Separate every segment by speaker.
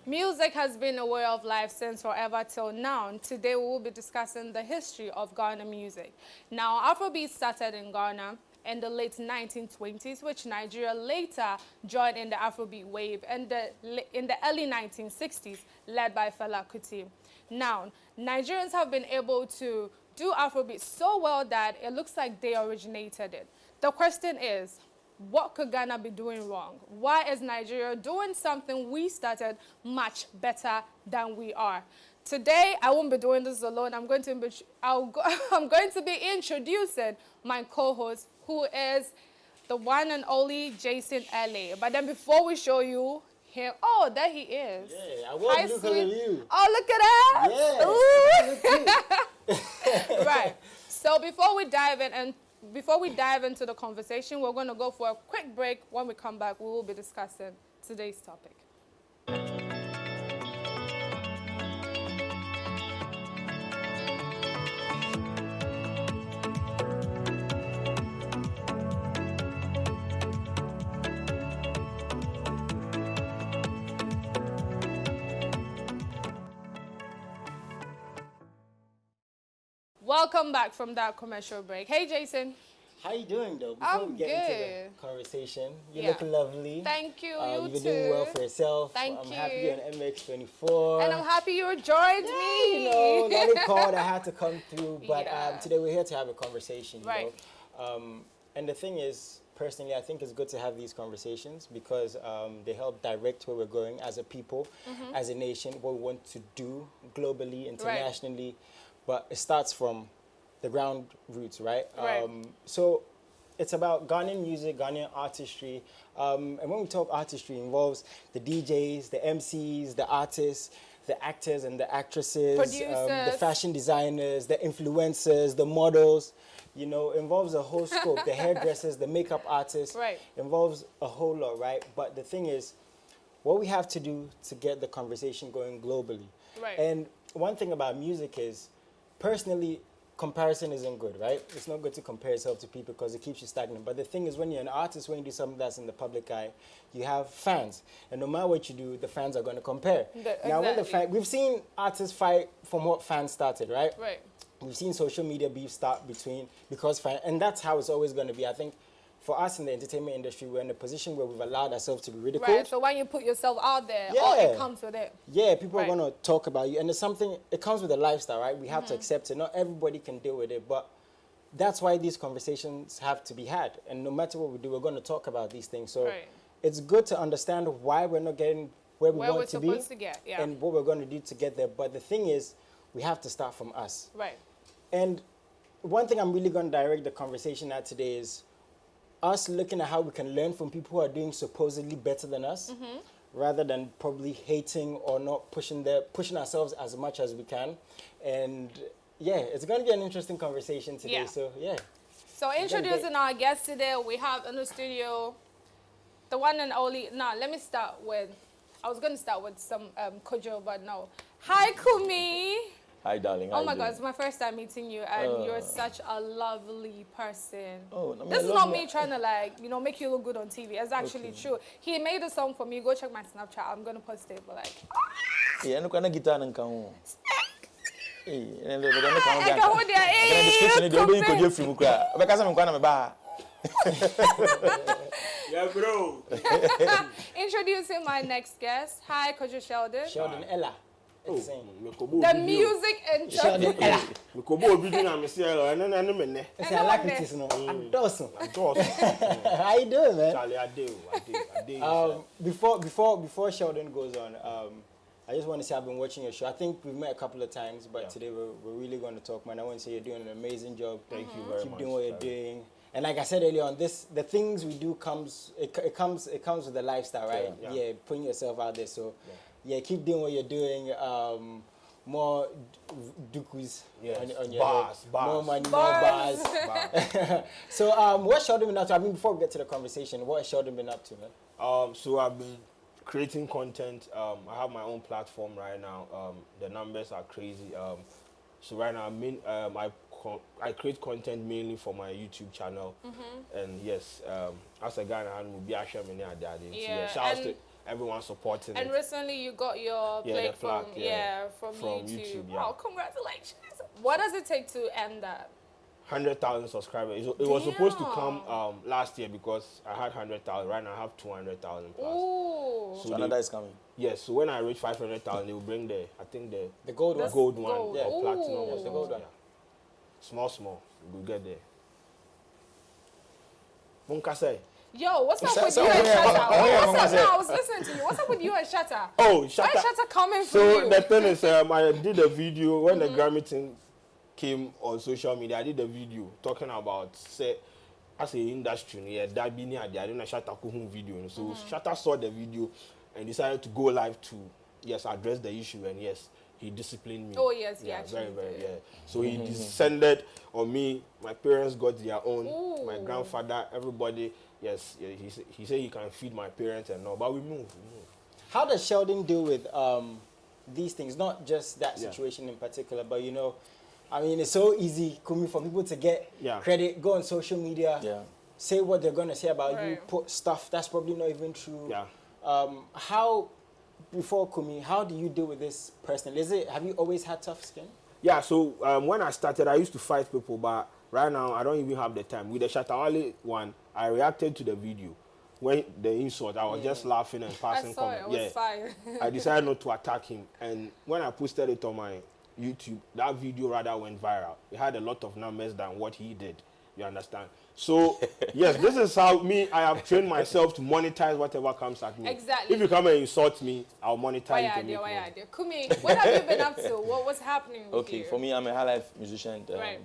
Speaker 1: Music has been a way of life since forever till now. Today we will be discussing the history of Ghana music. Now, Afrobeat started in Ghana in the late 1920s, which Nigeria later joined in the Afrobeat wave in the early 1960s, led by Fela Kuti. Now, Nigerians have been able to do Afrobeat so well that it looks like they originated it. The question is, what could Ghana be doing wrong? Why is Nigeria doing something we started much better than we are? Today, I won't be doing this alone. I'm going to be introducing my co-host, who is the one and only Jason LA. But then before we show you him, oh, there he is.
Speaker 2: Yeah, I was looking at you.
Speaker 1: Oh, look at that.
Speaker 2: Yeah.
Speaker 1: Ooh. Right. So before we dive into the conversation, we're going to go for a quick break. When we come back, we will be discussing today's topic. Welcome back from that commercial break. Hey, Jason.
Speaker 2: How you doing, though? Before
Speaker 1: I'm
Speaker 2: we get into the conversation, you look lovely.
Speaker 1: Thank you.
Speaker 2: You've been doing well for yourself.
Speaker 1: Thank you.
Speaker 2: I'm happy you're on MX24.
Speaker 1: And I'm happy you joined me.
Speaker 2: You know, another call that had to come through. But today we're here to have a conversation. You know? And the thing is, personally, I think it's good to have these conversations because they help direct where we're going as a people, as a nation, what we want to do globally, internationally. But it starts from the ground roots, right? So it's about Ghanaian music, Ghanaian artistry. And when we talk artistry, it involves the DJs, the MCs, the artists, the actors and the actresses, the fashion designers, the influencers, the models. You know, involves a whole scope. The hairdressers, the makeup artists. Involves a whole lot, right? But the thing is, what we have to do to get the conversation going globally. And one thing about music is, personally, comparison isn't good, right? It's not good to compare yourself to people because it keeps you stagnant. But the thing is, when you're an artist, when you do something that's in the public eye, you have fans. And no matter what you do, the fans are going to compare. Now, when we've seen artists fight from what fans started, right? We've seen social media beef start because fans, and that's how it's always going to be. I think for us in the entertainment industry, we're in a position where we've allowed ourselves to be ridiculed.
Speaker 1: So when you put yourself out there, it comes with it.
Speaker 2: Yeah, people are going to talk about you. And it's something, it comes with a lifestyle, right? We have to accept it. Not everybody can deal with it, but that's why these conversations have to be had. And no matter what we do, we're going to talk about these things. So it's good to understand why we're not getting where we want to be and what we're going to do to get there. But the thing is, we have to start from us. And one thing I'm really going to direct the conversation at today is us looking at how we can learn from people who are doing supposedly better than us, rather than probably hating or not pushing ourselves as much as we can. And yeah, it's going to be an interesting conversation today. So yeah.
Speaker 1: So introducing our guest today, we have in the studio the one and only. Now let me start with. I was going to start with some Kojo, but no. Hi, Kumi.
Speaker 3: Hi, darling.
Speaker 1: Oh my God, it's my first time meeting you, and you're such a lovely person.
Speaker 3: Oh,
Speaker 1: this is not me trying to make you look good on TV. It's actually true. He made a song for me. Go check my Snapchat. I'm gonna post it, but like.
Speaker 3: Yeah, no kind of guitar and come.
Speaker 2: Yeah, bro.
Speaker 1: Introducing my next guest. Hi, Kojo Sheldon.
Speaker 2: Sheldon Ella.
Speaker 1: The music and
Speaker 2: Ella.
Speaker 1: I
Speaker 2: like it. How you doing, man?
Speaker 4: I
Speaker 2: Before Sheldon goes on, I just want to say I've been watching your show. I think we've met a couple of times, but today we're really going to talk, man. I want to say you're doing an amazing job.
Speaker 4: Thank you very much.
Speaker 2: Keep doing what you're doing. And like I said earlier on, the things we do comes with the lifestyle, right? Yeah, putting yourself out there. So yeah, keep doing what you're doing. more dukus on your
Speaker 4: bars,
Speaker 2: head.
Speaker 4: bars.
Speaker 2: More money,
Speaker 1: Bars.
Speaker 2: more bars. So what Sheldon been up to? I mean, before we get to the conversation, what has Sheldon been up to, man?
Speaker 4: So I've been creating content. I have my own platform right now. The numbers are crazy. So right now, I create content mainly for my YouTube channel. And yes, as a guy, I'm be shout out to everyone supporting
Speaker 1: And
Speaker 4: it.
Speaker 1: recently you got your plate
Speaker 4: flag,
Speaker 1: from
Speaker 4: from
Speaker 1: YouTube.
Speaker 4: YouTube, yeah.
Speaker 1: Wow, congratulations. What does it take to end that?
Speaker 4: 100,000 subscribers. It was supposed to
Speaker 1: Damn.
Speaker 4: come last year because I had 100,000. Right now I have 200,000 plus.
Speaker 1: Ooh.
Speaker 3: So another is coming.
Speaker 4: Yes, so when I reach 500,000, they will bring the
Speaker 2: gold one.
Speaker 4: gold one.
Speaker 1: Gold.
Speaker 4: Yeah, platinum
Speaker 1: Ooh.
Speaker 4: was the gold one. Yeah. Small. We'll get there. Munkase.
Speaker 1: Yo, what's up
Speaker 3: So-
Speaker 1: with
Speaker 3: so
Speaker 1: you and
Speaker 3: where-
Speaker 1: Shatta?
Speaker 3: where-
Speaker 1: What's up?
Speaker 3: where-
Speaker 1: No, I was listening to you. What's up with you and Shatta?
Speaker 4: Oh,
Speaker 1: Why
Speaker 4: Shatta.
Speaker 1: is Shatta coming for
Speaker 4: So
Speaker 1: you?
Speaker 4: the thing is, I did a video when the Grammy thing came on social media. I did a video talking about say as a industry, yeah, that being here, I didn't Shatta Kuhun video. So Shatta saw the video and decided to go live to address the issue, and yes, he disciplined me.
Speaker 1: Oh, yes, he
Speaker 4: yeah,
Speaker 1: actually
Speaker 4: very,
Speaker 1: did.
Speaker 4: yeah. So he descended on me. My parents got their own.
Speaker 1: Ooh.
Speaker 4: My grandfather, everybody. Yes, yeah, he said he can feed my parents and all, but we move.
Speaker 2: How does Sheldon deal with these things? Not just that
Speaker 4: Yeah.
Speaker 2: situation in particular, but I mean, it's so easy, Kumi, for people to get credit, go on social media, say what they're going to say about you,
Speaker 1: Right.
Speaker 2: put stuff that's probably not even true.
Speaker 4: Yeah.
Speaker 2: Before Kumi, how do you deal with this personally? Have you always had tough skin?
Speaker 4: Yeah, so when I started, I used to fight people, but right now, I don't even have the time. With the CHAT Lharley one, I reacted to the video. When the insult, I was just laughing and
Speaker 1: I
Speaker 4: passing
Speaker 1: saw it.
Speaker 4: comments.
Speaker 1: It was fire.
Speaker 4: I decided not to attack him. And when I posted it on my YouTube, that video rather went viral. It had a lot of numbers than what he did. You understand? So, yes, this is how I have trained myself to monetize whatever comes at me.
Speaker 1: Exactly.
Speaker 4: If you come and insult me, I'll monetize
Speaker 1: Why
Speaker 4: it
Speaker 1: are
Speaker 4: and make money.
Speaker 1: there? Kumi, what have you been up to? What's happening with you?
Speaker 3: Okay, for me, I'm a high life musician.
Speaker 1: Right.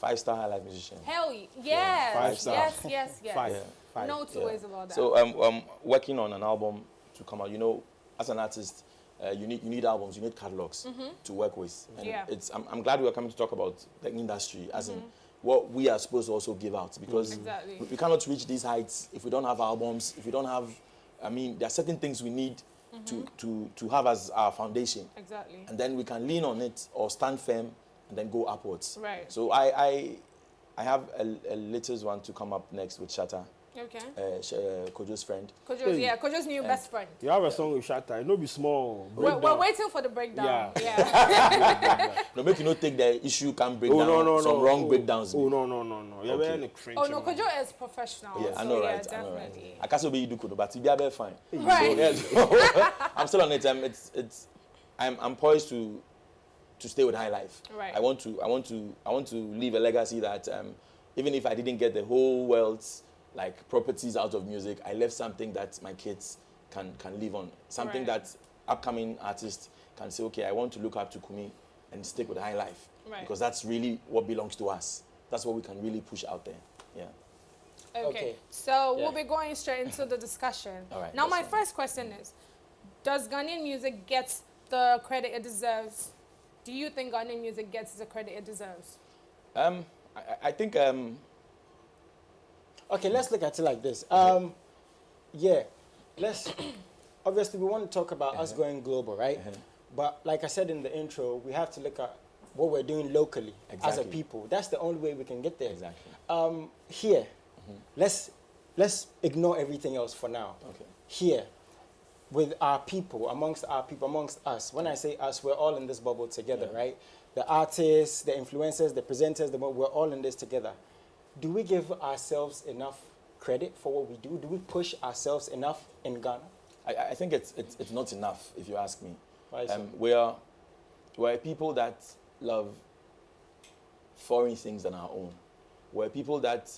Speaker 3: 5-star high life musician.
Speaker 1: Hell yes.
Speaker 3: 5
Speaker 1: Yes.
Speaker 4: Five.
Speaker 3: Yeah.
Speaker 4: Five.
Speaker 1: No two ways about that.
Speaker 3: So I'm working on an album to come out. You know, as an artist, you need albums, you need catalogs to work with. And
Speaker 1: Yeah.
Speaker 3: I'm glad we're coming to talk about the industry, as in what we are supposed to also give out, because
Speaker 1: Exactly.
Speaker 3: we cannot reach these heights if we don't have albums, if we don't have, there are certain things we need to have as our foundation.
Speaker 1: Exactly.
Speaker 3: And then we can lean on it or stand firm and then go upwards.
Speaker 1: Right.
Speaker 3: So I have a latest one to come up next with Shatta,
Speaker 1: Okay.
Speaker 3: Kojo's friend.
Speaker 1: Kojo's new best friend.
Speaker 4: You have a song with Shatta. It no be small.
Speaker 1: We're waiting for the breakdown.
Speaker 4: Yeah.
Speaker 1: Yeah.
Speaker 3: No, make you not take the issue can break
Speaker 4: Oh,
Speaker 3: down
Speaker 4: no.
Speaker 3: some wrong breakdowns.
Speaker 4: Oh, no. You're
Speaker 3: Okay.
Speaker 4: very cringe.
Speaker 1: Oh no, Kojo is professional.
Speaker 3: Yeah, I
Speaker 1: so
Speaker 3: know,
Speaker 1: yeah,
Speaker 3: right? I know, right?
Speaker 1: definitely.
Speaker 3: I can't say you do kudo, but you be fine.
Speaker 1: Right.
Speaker 3: So, yeah, I'm still on it. I'm poised to stay with high life.
Speaker 1: Right.
Speaker 3: I want to leave a legacy that even if I didn't get the whole world's like properties out of music, I left something that my kids can live on. Something
Speaker 1: Right.
Speaker 3: that upcoming artists can say, okay, I want to look up to Kumi and stick with high life.
Speaker 1: Right.
Speaker 3: Because that's really what belongs to us. That's what we can really push out there. Yeah.
Speaker 1: Okay. So
Speaker 2: Yeah.
Speaker 1: we'll be going straight into the discussion.
Speaker 3: All right,
Speaker 1: Now
Speaker 3: that's
Speaker 1: my
Speaker 3: fine.
Speaker 1: first question is, does Ghanaian music get the credit it deserves? Do you think Ghanaian music gets the credit it deserves?
Speaker 3: I think
Speaker 2: Okay, let's look at it like this. Let's obviously we want to talk about us going global, right? But like I said in the intro, we have to look at what we're doing locally as a
Speaker 3: Exactly.
Speaker 2: people. That's the only way we can get there.
Speaker 3: Exactly.
Speaker 2: Here, let's ignore everything else for now.
Speaker 3: Okay.
Speaker 2: Here, with our people, amongst us. When I say us, we're all in this bubble together, right? The artists, the influencers, the presenters, we're all in this together. Do we give ourselves enough credit for what we do? Do we push ourselves enough in Ghana?
Speaker 3: I think it's not enough, if you ask me.
Speaker 2: Why so?
Speaker 3: We're people that love foreign things than our own. We're people that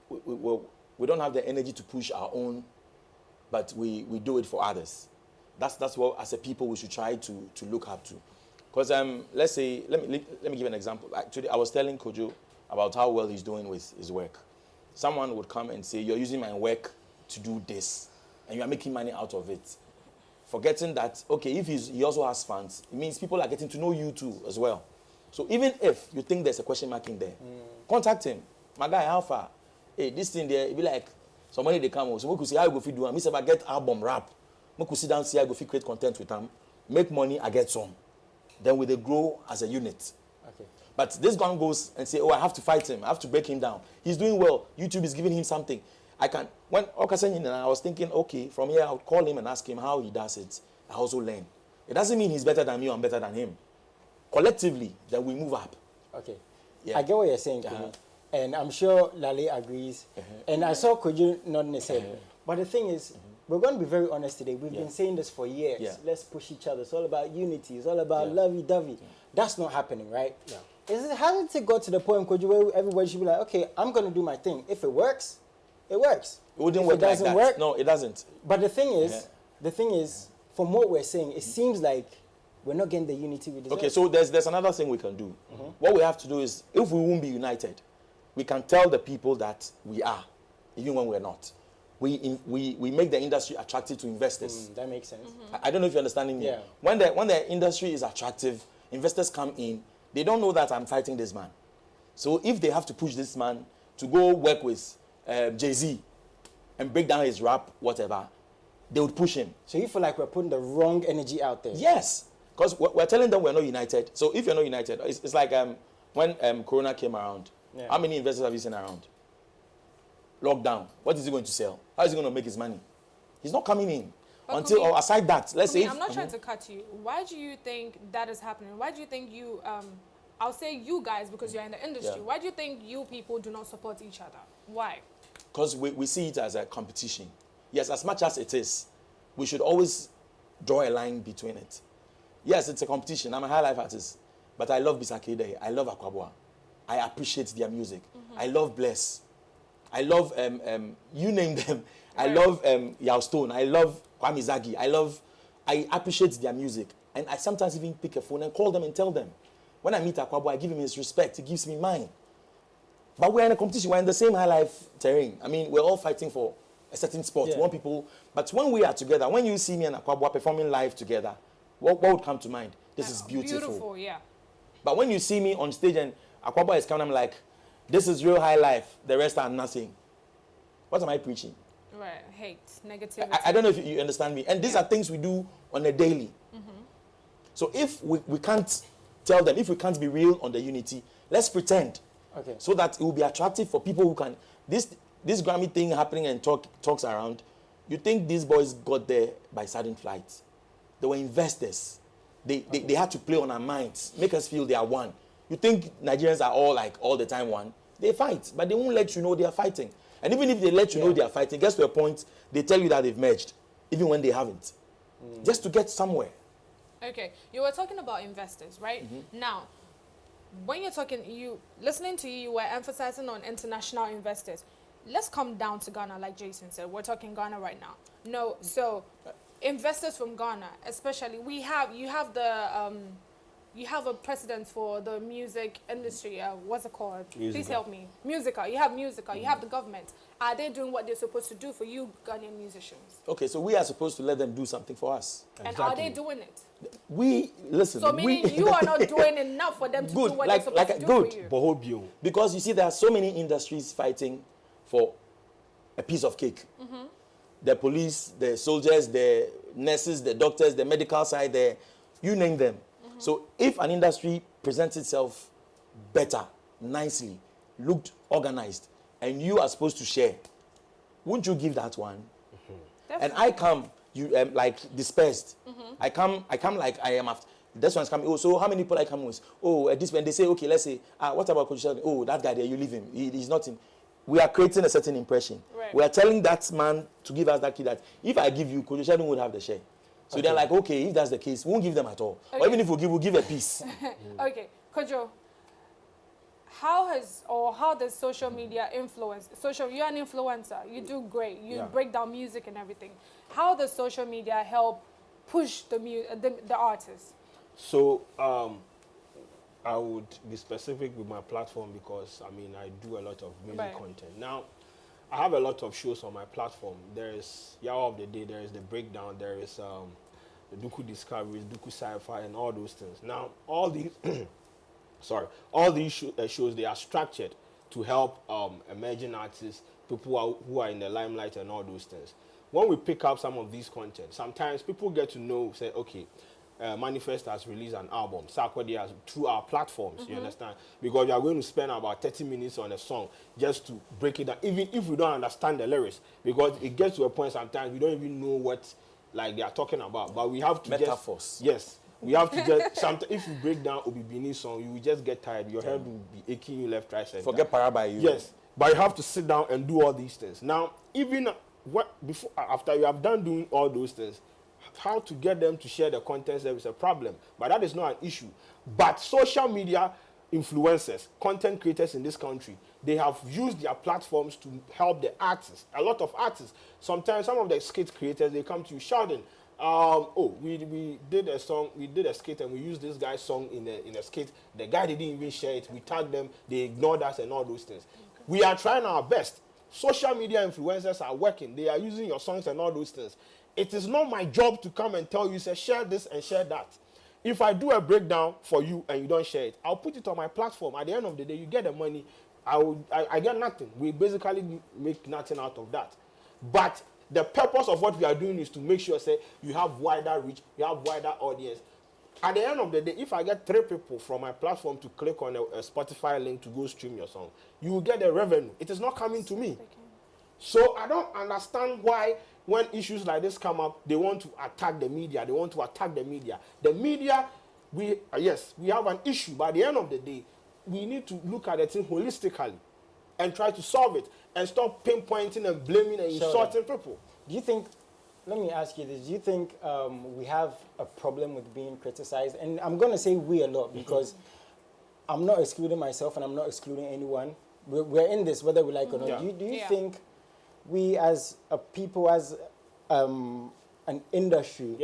Speaker 3: we don't have the energy to push our own, but we do it for others. That's what, as a people, we should try to look up to. Because let's say, let me give an example. Actually, I was telling Kojo about how well he's doing with his work. Someone would come and say, "You're using my work to do this, and you are making money out of it." forgetting that, okay, if he also has fans, it means people are getting to know you too as well. So even if you think there's a question mark in there, contact him. My guy, how far? Hey, this thing there, it be like, some money they come, so we could see how you go fit do them. Me say, if I get album rap, we could sit down, see how you go fit create content with them, make money, I get some. Then we they grow as a unit.
Speaker 2: Okay.
Speaker 3: But this guy goes and say, oh, I have to fight him, I have to break him down. He's doing well, YouTube is giving him something. I can, when Okasen, I was thinking, okay, from here I'll call him and ask him how he does it. I also learn. It doesn't mean he's better than me or I'm better than him. Collectively, then we move up.
Speaker 2: Okay.
Speaker 3: Yeah.
Speaker 2: I get what you're saying, Kojo. And I'm sure Lale agrees. And I saw Kojo nodding his head. But the thing is, we're going to be very honest today. We've been saying this for years.
Speaker 3: Yeah.
Speaker 2: Let's push each other. It's all about unity. It's all about lovey-dovey. That's not happening, right? Yeah. Hasn't it got to the point, Kojo, where everybody should be like, okay, I'm going to do my thing. If it works, it works.
Speaker 3: It wouldn't
Speaker 2: if
Speaker 3: work
Speaker 2: it doesn't
Speaker 3: like that.
Speaker 2: work,
Speaker 3: No, it doesn't.
Speaker 2: But the thing is, from what we're saying, it seems like we're not getting the unity we deserve.
Speaker 3: Okay, so there's another thing we can do. What we have to do is, if we won't be united, we can tell the people that we are, even when we're not. We make the industry attractive to investors.
Speaker 2: That makes sense.
Speaker 3: I don't know if you're understanding me.
Speaker 2: Yeah.
Speaker 3: When the industry is attractive, investors come in, they don't know that I'm fighting this man. So if they have to push this man to go work with Jay-Z and break down his rap, whatever, they would push him.
Speaker 2: So you feel like we're putting the wrong energy out there?
Speaker 3: Yes, because we're telling them we're not united. So if you're not united, it's like when Corona came around, how many investors have you seen around? Lockdown. What is he going to sell? How is he going to make his money? He's not coming in.
Speaker 1: But
Speaker 3: Until, or aside that, let's say...
Speaker 1: I'm not trying to cut you. Why do you think that is happening? Why do you think you, I'll say you guys because you're in the industry, why do you think you people do not support each other? Why?
Speaker 3: Because we see it as a competition. Yes, as much as it is, we should always draw a line between it. Yes, it's a competition. I'm a high life artist, but I love Bisakide. I love Akwabwa. I appreciate their music. I love Bless. I love, you name them. I love Yao Stone. I love Kwame Zagi. I appreciate their music. And I sometimes even pick a phone and call them and tell them. When I meet Akwabwa, I give him his respect. He gives me mine. But we're in a competition. We're in the same high life terrain. I mean, we're all fighting for a certain spot. We want people. But when we are together, when you see me and Akwabwa performing live together, what would come to mind? This is beautiful.
Speaker 1: Beautiful, yeah.
Speaker 3: But when you see me on stage and Akwabwa is coming, I'm like, this is real high life. The rest are nothing. What am I preaching?
Speaker 1: Right, hate, negativity.
Speaker 3: I don't know if you understand me. And these are things we do on a daily. So if we can't tell them, if we can't be real on the unity, let's pretend.
Speaker 2: Okay.
Speaker 3: So that it will be attractive for people who can... This Grammy thing happening and talks around, you think these boys got there by sudden flight. They were investors. They had to play on our minds, make us feel they are one. You think Nigerians are all like all the time one? They fight, but they won't let you know they are fighting. And even if they let you know they are fighting, it gets to a point, they tell you that they've merged, even when they haven't. Just to get somewhere.
Speaker 1: Okay, you were talking about investors, right? Now, when you're talking, listening to you, you were emphasizing on international investors. Let's come down to Ghana, like Jason said. We're talking Ghana right now. No, so investors from Ghana, especially, you have a president for the music industry. What's it called?
Speaker 4: Musica.
Speaker 1: Please help me. Musica. You have Musica. You have the government. Are they doing what they're supposed to do for you Ghanaian musicians?
Speaker 3: Okay, so we are supposed to let them do something for us.
Speaker 1: And are they doing it?
Speaker 3: Listen.
Speaker 1: So meaning you are not doing enough for them to do what they're supposed to do for you.
Speaker 4: Bohobio.
Speaker 3: Because you see, there are so many industries fighting for a piece of cake. The police, the soldiers, the nurses, the doctors, the medical side, you name them. So if an industry presents itself better, nicely, looked organized, and you are supposed to share, wouldn't you give that one? And I come, you like dispersed. I come like I am after. This one's coming. Oh, so how many people I come with? Oh, this when they say, okay, let's say, what about Coach Sheldon? Oh, that guy there, you leave him. He's not in. We are creating a certain impression.
Speaker 1: Right.
Speaker 3: We are telling that man to give us that key that if I give you, Coach Sheldon would have the share. So they're like, okay, if that's the case, we won't give them at all.
Speaker 1: Okay.
Speaker 3: Or even if we'll give a piece.
Speaker 1: Okay, Kojo, how does social media influence? You're an influencer. You do great. You break down music and everything. How does social media help push the artists?
Speaker 4: So I would be specific with my platform because I mean I do a lot of music content. Now I have a lot of shows on my platform. There is Yawa of the Day, there is the Breakdown, there is the Duku Discoveries, Duku Sci-Fi, and all those things. Now, all these, all these shows, they are structured to help emerging artists, people who are in the limelight and all those things. When we pick up some of these content, sometimes people get to know, say, okay, Manifest has released an album, Sarkodie has, through our platforms, you understand? Because we are going to spend about 30 minutes on a song just to break it down, even if we don't understand the lyrics, because it gets to a point sometimes we don't even know what like they are talking about, but we have to
Speaker 3: metaphors.
Speaker 4: Yes. We have to just, sometimes if you break down Obibini song, you will just get tired. Your head will be aching you left, right, center.
Speaker 3: Forget Parabai.
Speaker 4: Yes. But you have to sit down and do all these things. Now, even after you have done doing all those things, how to get them to share the content is a problem. But that is not an issue. But social media influencers, content creators in this country, they have used their platforms to help the artists. A lot of artists. Sometimes some of the skit creators, they come to you shouting, we did a song, we did a skit and we used this guy's song in a skit. The guy didn't even share it. We tagged them, they ignored us and all those things. Okay. We are trying our best. Social media influencers are working. They are using your songs and all those things. It is not my job to come and tell you, say, share this and share that. If I do a breakdown for you and you don't share it, I'll put it on my platform. At the end of the day, you get the money. I get nothing. We basically make nothing out of that. But the purpose of what we are doing is to make sure, say, you have wider reach, you have wider audience. At the end of the day, if I get 3 people from my platform to click on a Spotify link to go stream your song, you will get the revenue. It is not coming to me. So I don't understand why when issues like this come up, they want to attack the media. They want to attack the media. The media, we have an issue. But at the end of the day, we need to look at the thing holistically and try to solve it and stop pinpointing and blaming and insulting people.
Speaker 2: Do you think, let me ask you this, do you think we have a problem with being criticized? And I'm going to say we a lot because I'm not excluding myself and I'm not excluding anyone. We're in this, whether we like or not.
Speaker 4: Yeah.
Speaker 2: Do you think we as a people, as an industry,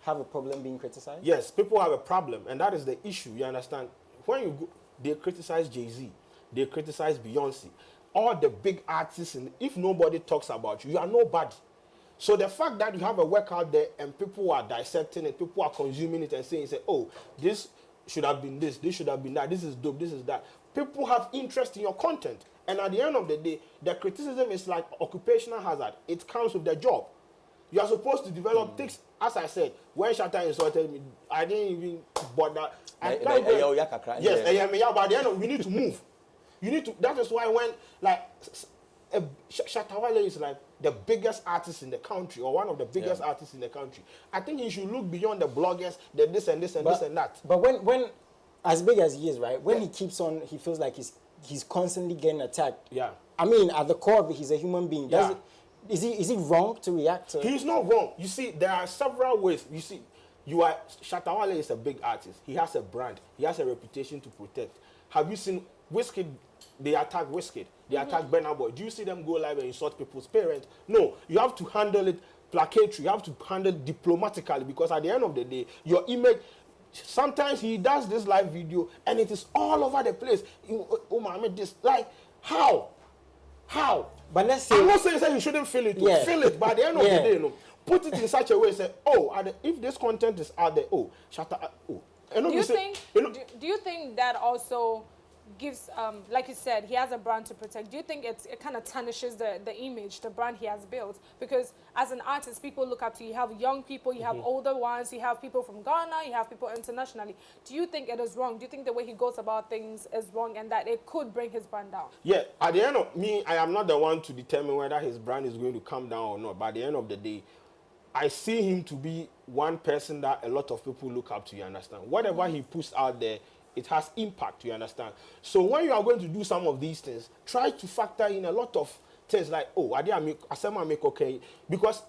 Speaker 2: have a problem being criticized?
Speaker 4: Yes, people have a problem, and that is the issue, you understand? When you go, they criticize Jay-Z, they criticize Beyonce, all the big artists, and if nobody talks about you, you are nobody. So the fact that you have a work out there and people are dissecting it, people are consuming it and saying, oh, this should have been this should have been that, this is dope, this is that. People have interest in your content. And at the end of the day, the criticism is like occupational hazard. It comes with the job. You are supposed to develop things. As I said, when Shatta insulted me, I didn't even bother. Yes, but at the end of, we need to move. You need to. That is why when Shatta Lharley is like the biggest artist in the country, or one of the biggest artists in the country, I think he should look beyond the bloggers, the this and this and this and that.
Speaker 2: But when as big as he is, right? When he keeps on, he feels like he's constantly getting attacked.
Speaker 4: Yeah.
Speaker 2: I mean, at the core of it, he's a human being. Is he wrong to react to?
Speaker 4: He's not wrong. You see, there are several ways. You see, Shatta Lharley is a big artist. He has a brand. He has a reputation to protect. Have you seen Wizkid? They attack Wizkid. They attack Burna Boy. Do you see them go live and insult people's parents? No. You have to handle it placatory. You have to handle it diplomatically, because at the end of the day, your image. Sometimes he does this live video and it is all over the place. Oh my, I made this. Like, how?
Speaker 2: But let's say,
Speaker 4: I'm not saying he shouldn't feel it. Feel it. But at the end of the day, put it in such a way. Say, if this content is out there, shut up.
Speaker 1: Do you think that also gives, like you said, he has a brand to protect? Do you think it kind of tarnishes the image, the brand he has built? Because as an artist, people look up to you. You have young people, you have older ones, you have people from Ghana, you have people internationally. Do you think it is wrong? Do you think the way he goes about things is wrong and that it could bring his brand down?
Speaker 4: Yeah, at the end of me, I am not the one to determine whether his brand is going to come down or not. But at the end of the day, I see him to be one person that a lot of people look up to, you understand? Whatever he puts out there, it has impact, you understand? So when you are going to do some of these things, try to factor in a lot of things like, I make okay. Because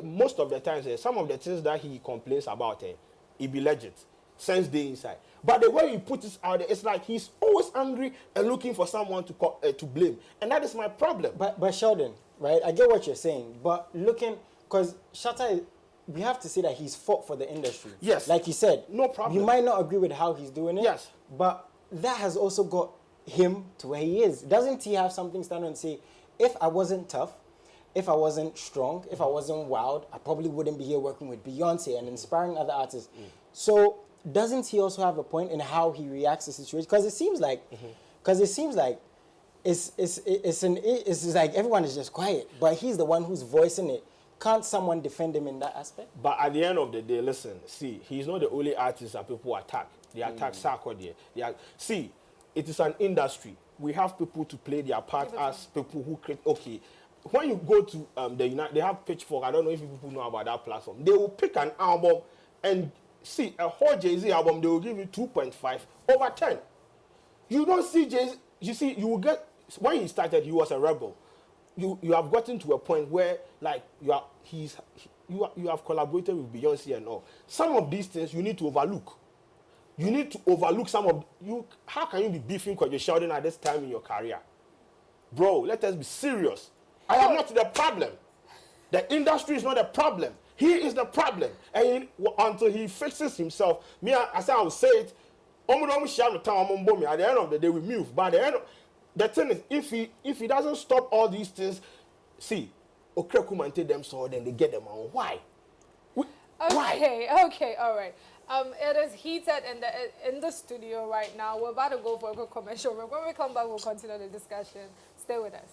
Speaker 4: most of the times, some of the things that he complains about, it be legit, sense day inside. But the way he puts it out there, it's like he's always angry and looking for someone to blame. And that is my problem.
Speaker 2: But Sheldon, right, I get what you're saying, but because Shatta, we have to say that he's fought for the industry.
Speaker 4: Yes.
Speaker 2: Like you said.
Speaker 4: No problem.
Speaker 2: You might not agree with how he's doing it.
Speaker 4: Yes.
Speaker 2: But that has also got him to where he is. Doesn't he have something stand and say, if I wasn't tough, if I wasn't strong, if I wasn't wild, I probably wouldn't be here working with Beyonce and inspiring other artists. So doesn't he also have a point in how he reacts to situations? Because it seems like, it's like everyone is just quiet, but he's the one who's voicing it. Can't someone defend him in that aspect?
Speaker 4: But at the end of the day, listen, see, he's not the only artist that people attack. They attack Sarkodie. See, it is an industry. We have people to play their part as people who create. Okay, when you go to the United, they have Pitchfork. I don't know if people know about that platform. They will pick an album and see a whole Jay-Z album. They will give you 2.5 over 10. You don't see Jay-Z. You see, you will get when he started. He was a rebel. You have gotten to a point where like you have collaborated with Beyonce and all. Some of these things you need to overlook. You need to overlook some of you. How can you be beefing because you're shouting at this time in your career, bro? Let us be serious. I am not the problem. The industry is not the problem. He is the problem, and until he fixes himself, me I say I will say it. At the end of the day, we move. But at the end the thing is, if he doesn't stop all these things, see, Okrekum and take them so then they get them on. Why? Why?
Speaker 1: Okay, all right. It is heated in the studio right now. We're about to go for a quick commercial break. When we come back, we'll continue the discussion. Stay with us.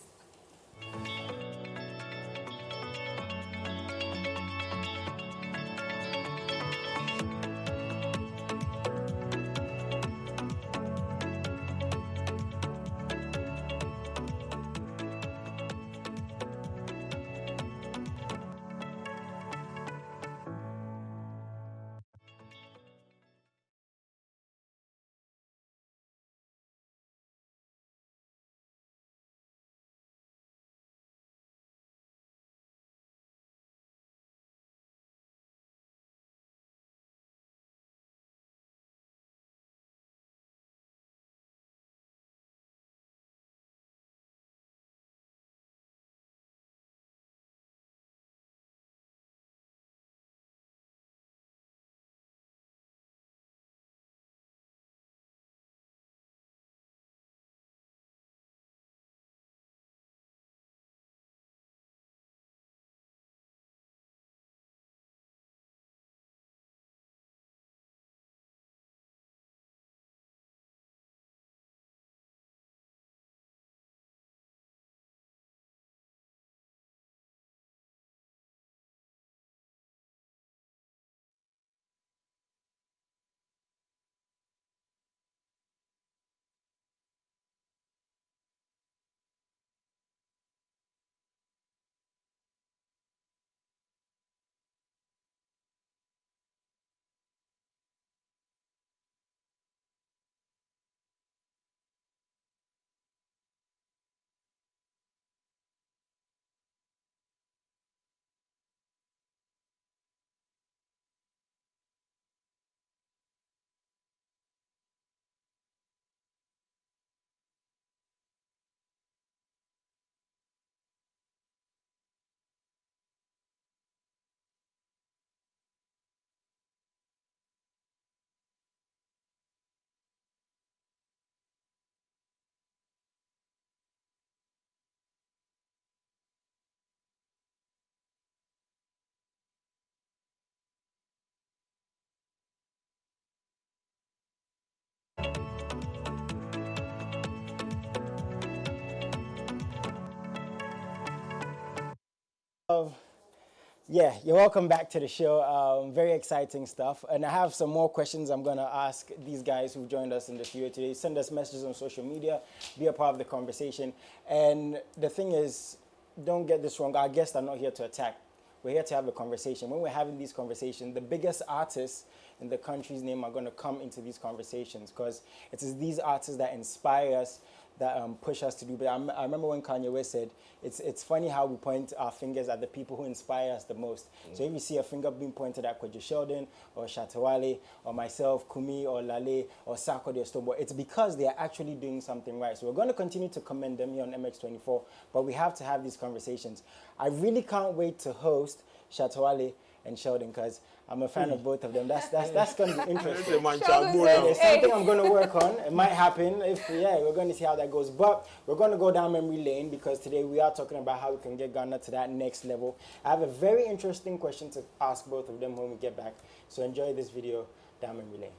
Speaker 2: Yeah, you're welcome back to the show. Very exciting stuff. And I have some more questions I'm going to ask these guys who joined us in the studio today. Send us messages on social media. Be a part of the conversation. And the thing is, don't get this wrong. Our guests are not here to attack. We're here to have a conversation. When we're having these conversations, the biggest artists in the country's name are going to come into these conversations because it is these artists that inspire us, that push us to do better. I remember when Kanye West said, it's funny how we point our fingers at the people who inspire us the most. So if you see a finger being pointed at Kojo Sheldon or CHAT Lharley or myself, Kumi or Lale or Sarkodie or Stonebwoy, it's because they are actually doing something right. So we're going to continue to commend them here on MX24, but we have to have these conversations. I really can't wait to host CHAT Lharley and Sheldon, because I'm a fan of both of them. That's going to be interesting.
Speaker 1: Sheldon
Speaker 2: It's something I'm going to work on. It might happen. We're going to see how that goes. But we're going to go down memory lane because today we are talking about how we can get Ghana to that next level. I have a very interesting question to ask both of them when we get back. So enjoy this video down memory lane.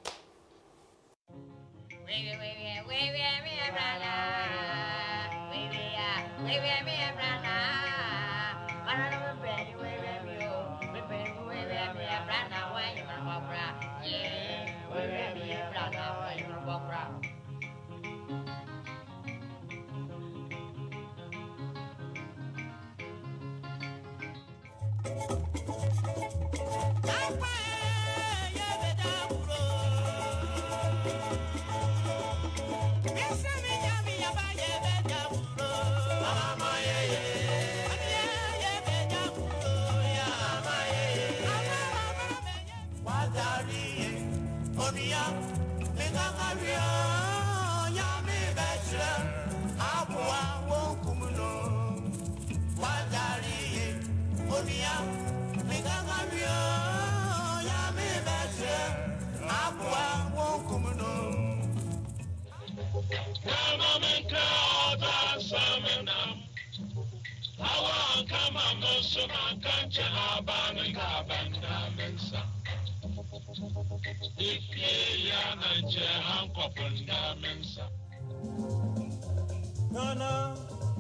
Speaker 5: Ghana,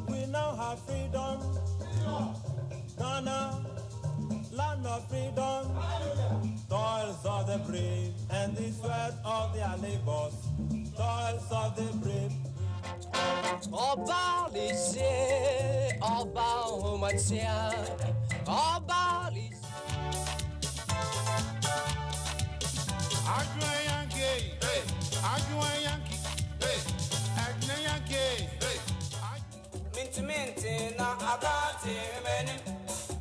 Speaker 5: we now have freedom. Ghana, land of freedom. Toils of the brave and the sweat of their labors. Toils of the brave. Oba lise, Oba umatia, Oba lise.
Speaker 6: Yankee, hey, Yankee, hey, Yankee, hey. Minty na abati meni,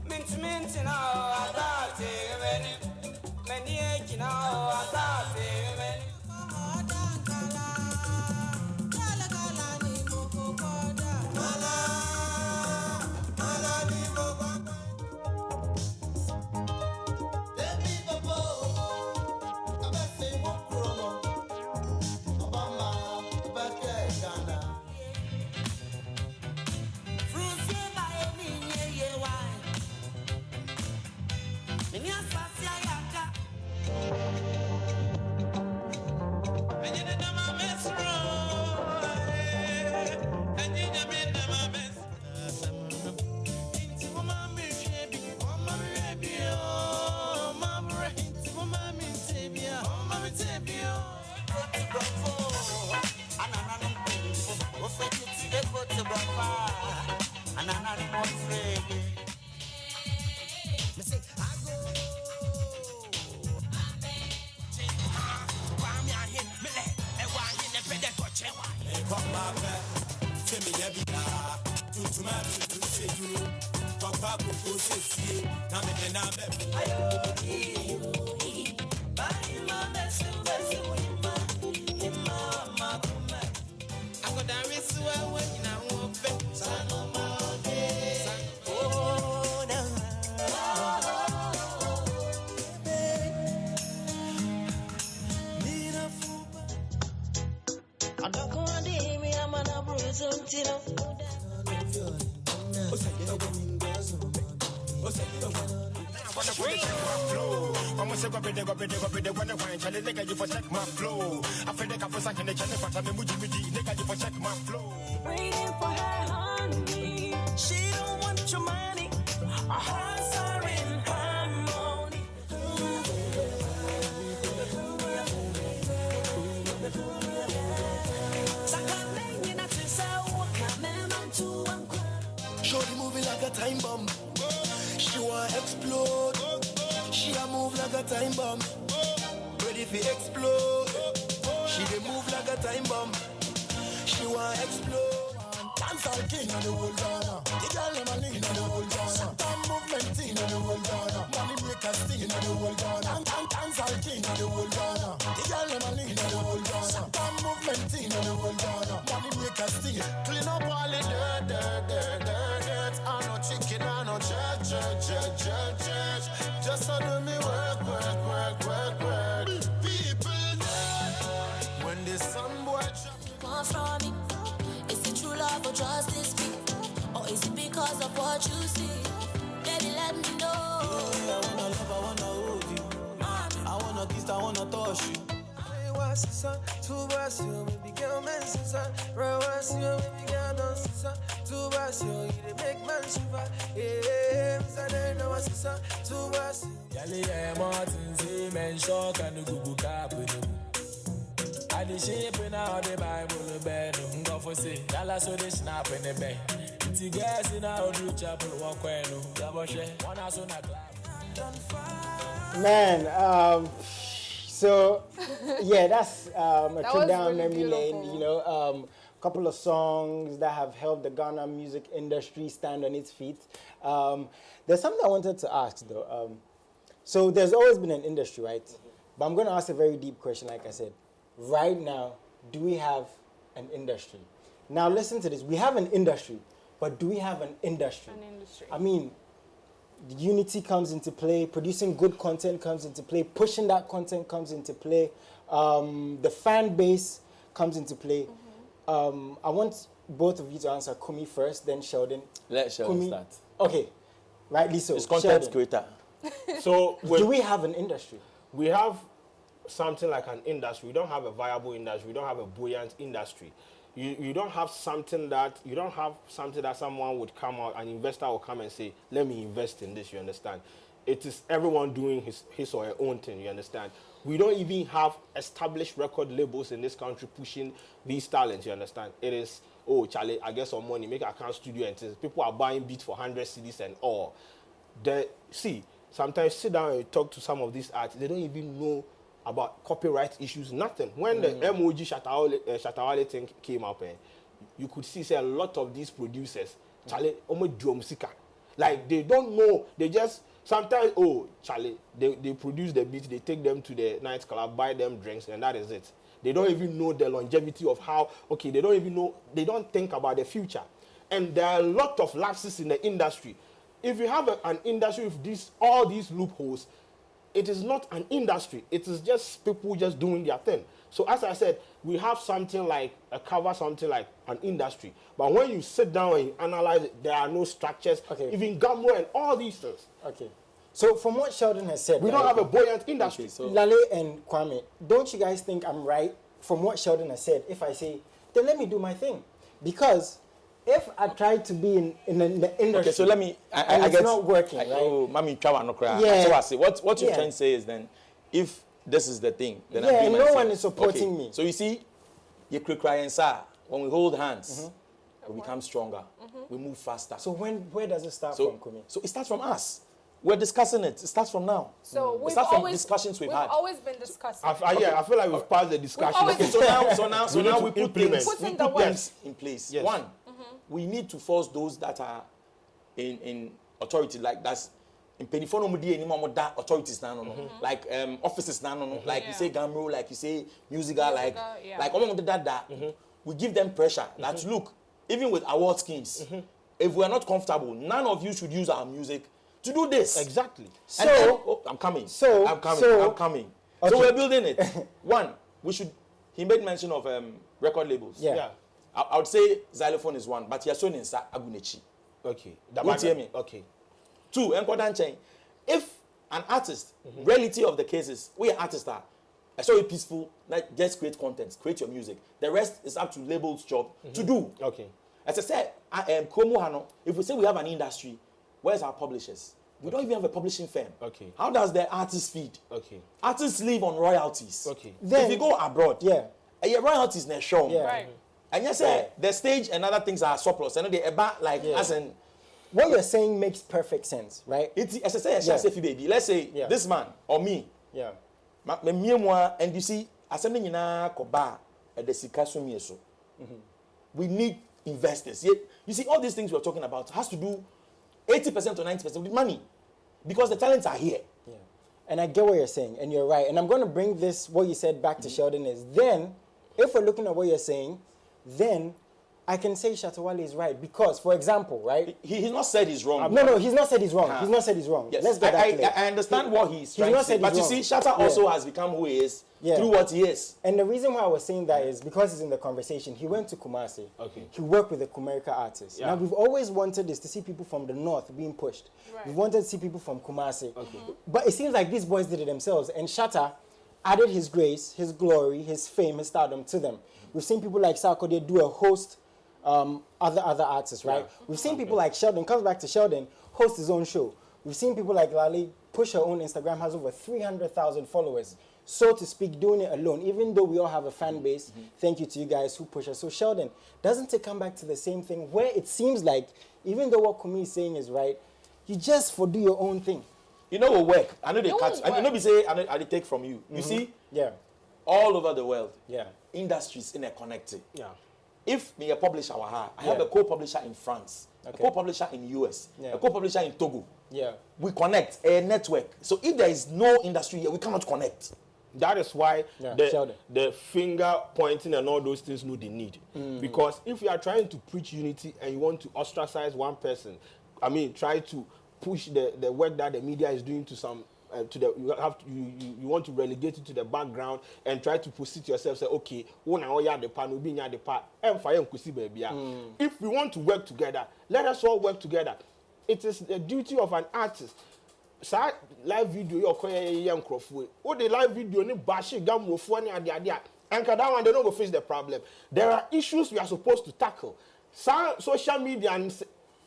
Speaker 6: minty na abati meni, meni eki na abati meni.
Speaker 5: Waiting for her honey. She don't want your money. Our hearts are in harmony.
Speaker 7: Shorty moving like a time bomb. She want explode. She a move like a time bomb. Ready for explode. She dey move like a time bomb. She want explode. Dance all king of the whole Ghana. The girl them a lean on the whole Ghana. Shutdown movement in the whole Ghana. Money makers sting in the whole Ghana. Dance all king of the whole Ghana. The girl them a lean on the whole Ghana. Shutdown movement in the whole Ghana. Money makers sting. Clean up all the dirt. I no chicken, I no church. Just so the
Speaker 8: what you see. Baby, let me know.
Speaker 7: I wanna love, I wanna hold you. I wanna kiss, I wanna touch you. Two bars, you baby girl, man, sister. Right, once you baby girl, don't sister. Two bars, you make man shiver. Yeah, Mr. Then, no sister. Two bars.
Speaker 5: Yali, Martin, see men shock and the Google cap with them. I the shape in all the Bible, the bed, go for say, Dala so they snap in the bed. It's a gas in our do chapel, walk when no, double share, one house on a clap.
Speaker 2: Man, so yeah, that's a trip down
Speaker 1: really
Speaker 2: memory lane.
Speaker 1: beautiful.
Speaker 2: You know, a couple of songs that have helped the Ghana music industry stand on its feet. There's something I wanted to ask though. So there's always been an industry, right? But I'm going to ask a very deep question, like I said. Right now, do we have an industry? Now listen to this. We have an industry, but do we have an industry?
Speaker 1: An industry.
Speaker 2: I mean, unity comes into play, producing good content comes into play, pushing that content comes into play, the fan base comes into play. I want both of you to answer. Kumi first, then Sheldon.
Speaker 3: Let Sheldon
Speaker 2: Kumi,
Speaker 3: start.
Speaker 2: Okay, rightly so.
Speaker 3: It's content
Speaker 2: Sheldon,
Speaker 3: creator.
Speaker 4: So
Speaker 2: do we have an industry?
Speaker 4: we have something like an industry. We don't have a viable industry. We don't have a buoyant industry. You don't have something that someone would come out, an investor will come and say, let me invest in this, you understand? It is everyone doing his or her own thing, you understand? We don't even have established record labels in this country pushing these talents, you understand? It is, oh, Charlie, I get some money, make an account studio and things. People are buying beats for 100 CDs and all. Sometimes sit down and talk to some of these artists, they don't even know about copyright issues, nothing. When the MOG Shatawale thing came up, you could see say, a lot of these producers, Charlie, like they don't know, they just, sometimes, oh, Charlie, they produce the beat, they take them to the nightclub, buy them drinks, and that is it. They don't even know the longevity of how, okay, they don't even know, they don't think about the future. And there are a lot of lapses in the industry. If you have an industry with all these loopholes, it is not an industry. It is just people just doing their thing. So as I said, we have something like something like an industry. But when you sit down and analyze it, there are no structures, even Gamro and all these things.
Speaker 2: Okay. So from what Sheldon has said,
Speaker 4: we don't have a buoyant industry.
Speaker 2: Okay, so Lale and Kwame, don't you guys think I'm right from what Sheldon has said if I say, then let me do my thing? Because if I try to be in the industry, okay,
Speaker 3: so let me.
Speaker 2: I it's not working, right?
Speaker 3: Oh, mami,
Speaker 2: yeah.
Speaker 3: So I say, what you're trying to say is then, if this is the thing, then I'm
Speaker 2: no one is supporting me.
Speaker 3: So you see, you cry and say, when we hold hands, we become stronger. We move faster.
Speaker 2: So where does it start from, Kumi?
Speaker 3: So it starts from us. We're discussing it. It starts from now.
Speaker 1: So
Speaker 3: it starts from discussions we've had.
Speaker 1: always been discussing.
Speaker 4: I feel like we've passed the discussion.
Speaker 3: Okay, so now we put things in place.
Speaker 4: Yes.
Speaker 3: One, we need to force those that are in authority, like that's in Penifon authorities now, like offices now, like you say Gamro, like you say Musica, like we give them pressure. That look, even with award schemes, if we are not comfortable, none of you should use our music to do this.
Speaker 4: Exactly.
Speaker 3: So then, I'm coming.
Speaker 2: Okay.
Speaker 3: So we're building it. One, he made mention of record labels.
Speaker 2: Yeah.
Speaker 3: I would say xylophone is one, but he has shown in Agunechi.
Speaker 4: Okay.
Speaker 3: What hear me?
Speaker 4: Okay.
Speaker 3: Two, if an artist, reality of the cases, we are artists are so peaceful, like just create content, create your music. The rest is up to labels' job to do.
Speaker 4: Okay.
Speaker 3: As I said, if we say we have an industry, where's our publishers? We don't even have a publishing firm.
Speaker 4: Okay.
Speaker 3: How does the artist feed?
Speaker 4: Okay.
Speaker 3: Artists live on royalties.
Speaker 4: Okay.
Speaker 3: Then, if you go abroad, your royalties are shown.
Speaker 2: Yeah.
Speaker 1: Right.
Speaker 3: And you say the stage and other things are surplus. And they about like as in
Speaker 2: what you're saying makes perfect sense, right?
Speaker 3: It's as I say, baby. Let's say this man or me.
Speaker 2: Yeah.
Speaker 3: And you see, we need investors. You see, all these things we're talking about has to do 80% or 90% with money. Because the talents are here.
Speaker 2: Yeah. And I get what you're saying, and you're right. And I'm going to bring what you said back to Sheldon is then, if we're looking at what you're saying, then I can say Shatawale is right. Because, for example, right?
Speaker 3: He's not said he's wrong.
Speaker 2: No, he's not said he's wrong. He's not said he's wrong.
Speaker 3: Yes.
Speaker 2: Let's get that clear.
Speaker 3: I understand what he's trying to say. But you see, Shatta also has become who he is through what he is.
Speaker 2: And the reason why I was saying that is because he's in the conversation. He went to Kumasi.
Speaker 4: Okay.
Speaker 2: He worked with the Kumerica artists.
Speaker 4: Yeah.
Speaker 2: Now, we've always wanted this to see people from the north being pushed.
Speaker 1: Right.
Speaker 2: We wanted to see people from Kumasi.
Speaker 4: Okay.
Speaker 2: But it seems like these boys did it themselves. And Shatta added his grace, his glory, his fame, his stardom to them. We've seen people like Sarkodie do a host other artists, right?
Speaker 4: Yeah.
Speaker 2: We've seen people like Sheldon, comes back to Sheldon, host his own show. We've seen people like Lharley push her own Instagram, has over 300,000 followers. So to speak, doing it alone, even though we all have a fan base, thank you to you guys who push us. So Sheldon, doesn't it come back to the same thing where it seems like, even though what Kumi is saying is right, you just do your own thing.
Speaker 3: You know what work? I know they
Speaker 1: It
Speaker 3: cut.
Speaker 1: won't
Speaker 3: I know
Speaker 1: work.
Speaker 3: they say I take from you. You see,
Speaker 2: Yeah,
Speaker 3: all over the world,
Speaker 2: yeah,
Speaker 3: industries interconnected.
Speaker 4: Yeah.
Speaker 3: If me a publisher, I have
Speaker 2: Yeah.
Speaker 3: a co-publisher in France,
Speaker 2: Okay.
Speaker 3: a co-publisher in US,
Speaker 2: Yeah.
Speaker 3: a co-publisher in Togo.
Speaker 2: yeah.
Speaker 3: We connect a network. So if there is no industry here, we cannot connect.
Speaker 4: That is why
Speaker 2: Yeah,
Speaker 4: the,
Speaker 2: Sheldon.
Speaker 4: the finger pointing and all those things know the need. Because if you are trying to preach unity and you want to ostracize one person, I mean, try to push the work that the media is doing to some, you want to relegate it to the background and try to position yourself. Say, okay, if we want to work together, let us all work together. It is the duty of an artist. Sa live video you call young crofwe. Oh, the live video ni bashi gamro funny and the and that one they don't go face the problem. There are issues we are supposed to tackle. Sa social media and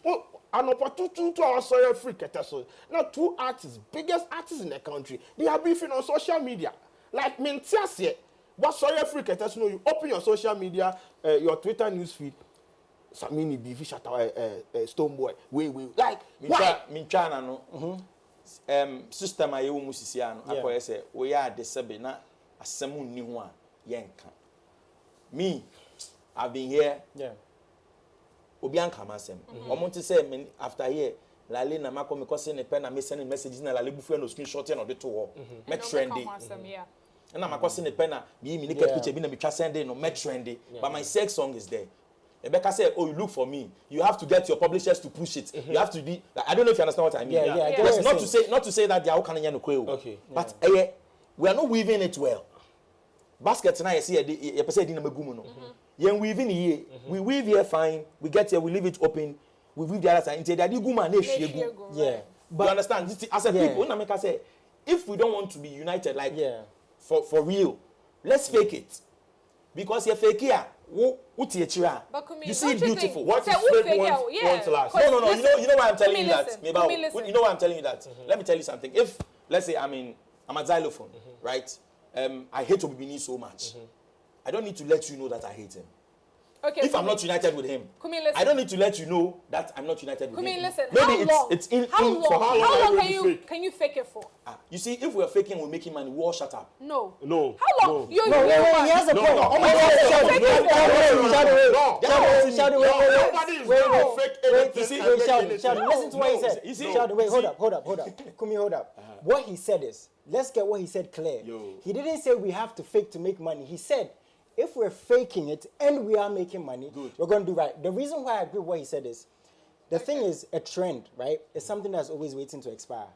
Speaker 4: an opportunity to our soil free so now two artists, biggest artists in the country, they are beefing on social media. Like Mintiasie, what soil free so you open your social media, your Twitter newsfeed. Samini beefy shut Stone Boy. We like why?
Speaker 3: Minchana no. System aye wo musisia no akoye say we ya de sebe na asemu nni ho a yenka. Me, I've been here.
Speaker 2: Yeah.
Speaker 3: Obi anka masem. Omonte say me after here Lale na makomi ko se ne pen na me send messages na Lale bufu no screenshot na de to ho. Make trendy.
Speaker 1: Yeah.
Speaker 3: And I'm a the pen me make a picture be na me try send no make trendy. But my sex song is there. Rebecca said, "Oh, you look for me. You have to get your publishers to push it. You have to be. Like, I don't know if you understand what I mean.
Speaker 2: Yeah.
Speaker 3: Yes, not to say that they are kind of
Speaker 4: Okay.
Speaker 3: But we are not weaving it well. Basket tonight, you see, you say dinner megumu no. Yeah, weaving here. We weave here fine. We get here. We leave it open. We weave the other side. Until that guma ne shegu.
Speaker 2: Yeah.
Speaker 3: But you understand? As a people, when I make say, if we don't want to be united, like for real, let's fake it. Because you're fake here. You see it beautiful.
Speaker 4: What is fake won't last.
Speaker 3: No. You know why I'm telling you that?
Speaker 1: Listen.
Speaker 3: You know why I'm telling you that? Let me tell you something. If let's say I'm a xylophone, right? I hate Obibini so much. I don't need to let you know that I hate him.
Speaker 1: Okay.
Speaker 3: If I'm not united with him, I don't need to let you know that I'm not united with him.
Speaker 1: Listen.
Speaker 3: Maybe
Speaker 1: How long can you fake it for?
Speaker 3: You see, if we're faking, we're making money. We all shut up.
Speaker 1: No.
Speaker 4: How
Speaker 1: long?
Speaker 2: No, he has a point. Listen to what he said. Sheldon, wait, hold up. Kumi, hold up. What he said is, let's get what he said clear. He didn't say we have to fake to make money. He said, if we're faking it and we are making money, we're going to do right. The reason why I agree with what he said is, the thing is, a trend, right, is something that's always waiting to expire.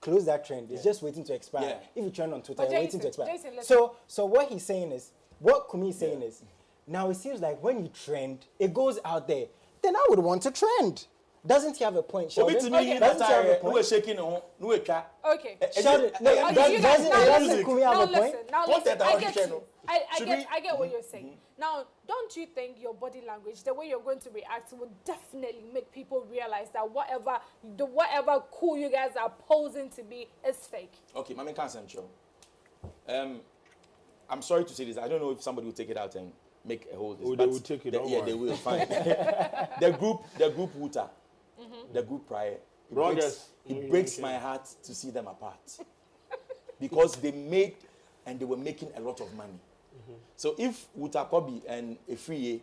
Speaker 2: Close that trend. It's just waiting to expire. If you trend on Twitter, you're waiting to expire. So what he's saying is, what Kumi is saying is, now it seems like when you trend, it goes out there. Then I would want to trend. Doesn't he have a point, Sheldon?
Speaker 3: Doesn't he have a point?
Speaker 1: Okay.
Speaker 2: Sheldon, doesn't Kumi have a point?
Speaker 1: Now listen, I get what you're saying. Now, don't you think your body language, the way you're going to react, will definitely make people realize that whatever cool you guys are posing to be is fake?
Speaker 3: Okay, Mami can't I'm sorry to say this. I don't know if somebody will take it out and make a whole.
Speaker 4: They will take it.
Speaker 3: Yeah, they will. Fine. the group Wuta, the group prior. It breaks my heart to see them apart because they made and they were making a lot of money. So if Wuta Kobi and Efriye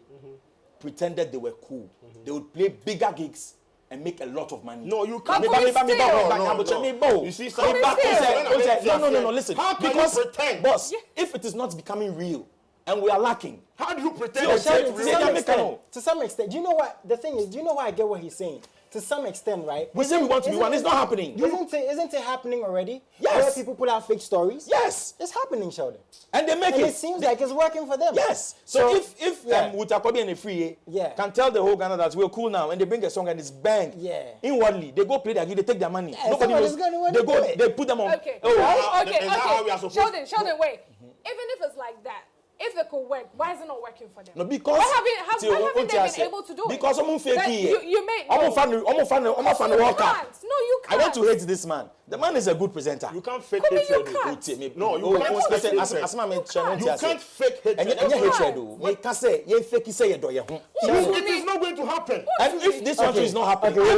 Speaker 3: pretended they were cool, they would play bigger gigs and make a lot of money.
Speaker 4: No, you can't.
Speaker 3: You see, no. Listen,
Speaker 4: how can
Speaker 3: because
Speaker 4: you pretend,
Speaker 3: boss? If it is not becoming real and we are lacking,
Speaker 4: how do you pretend?
Speaker 2: To some extent, do you know what the thing is? Do you know why I get what he's saying? to some extent, right?
Speaker 3: We say we want to be one. It's not happening.
Speaker 2: Isn't it happening already?
Speaker 3: Yes.
Speaker 2: Where people put out fake stories?
Speaker 3: Yes.
Speaker 2: It's happening, Sheldon.
Speaker 3: And they make
Speaker 2: and
Speaker 3: it.
Speaker 2: it seems like it's working for them.
Speaker 3: Yes. So if Wutakobi and the Free can tell the whole Ghana that we're cool now, and they bring a song and it's bang.
Speaker 2: Yeah.
Speaker 3: Inwardly, they go play their gig, they take their money.
Speaker 2: Yeah,
Speaker 3: nobody knows. They put them on.
Speaker 1: Okay.
Speaker 3: Oh,
Speaker 1: Sheldon, wait. Even if it's like that, if it could work, why is it not working for them?
Speaker 3: No, because
Speaker 1: why haven't they been able to do it?
Speaker 3: Because someone fake it.
Speaker 1: You made
Speaker 3: almost fan the World Cup.
Speaker 1: No, you can't.
Speaker 3: I want to hate this man. The man is a good presenter.
Speaker 4: You can't fake
Speaker 1: hatred.
Speaker 4: You
Speaker 1: can't.
Speaker 4: No, you can't fake hatred. You can't fake hatred.
Speaker 3: And you hatred. You can't say you fake say you do you.
Speaker 4: It is not going to happen.
Speaker 3: And if this one is not happening,
Speaker 2: if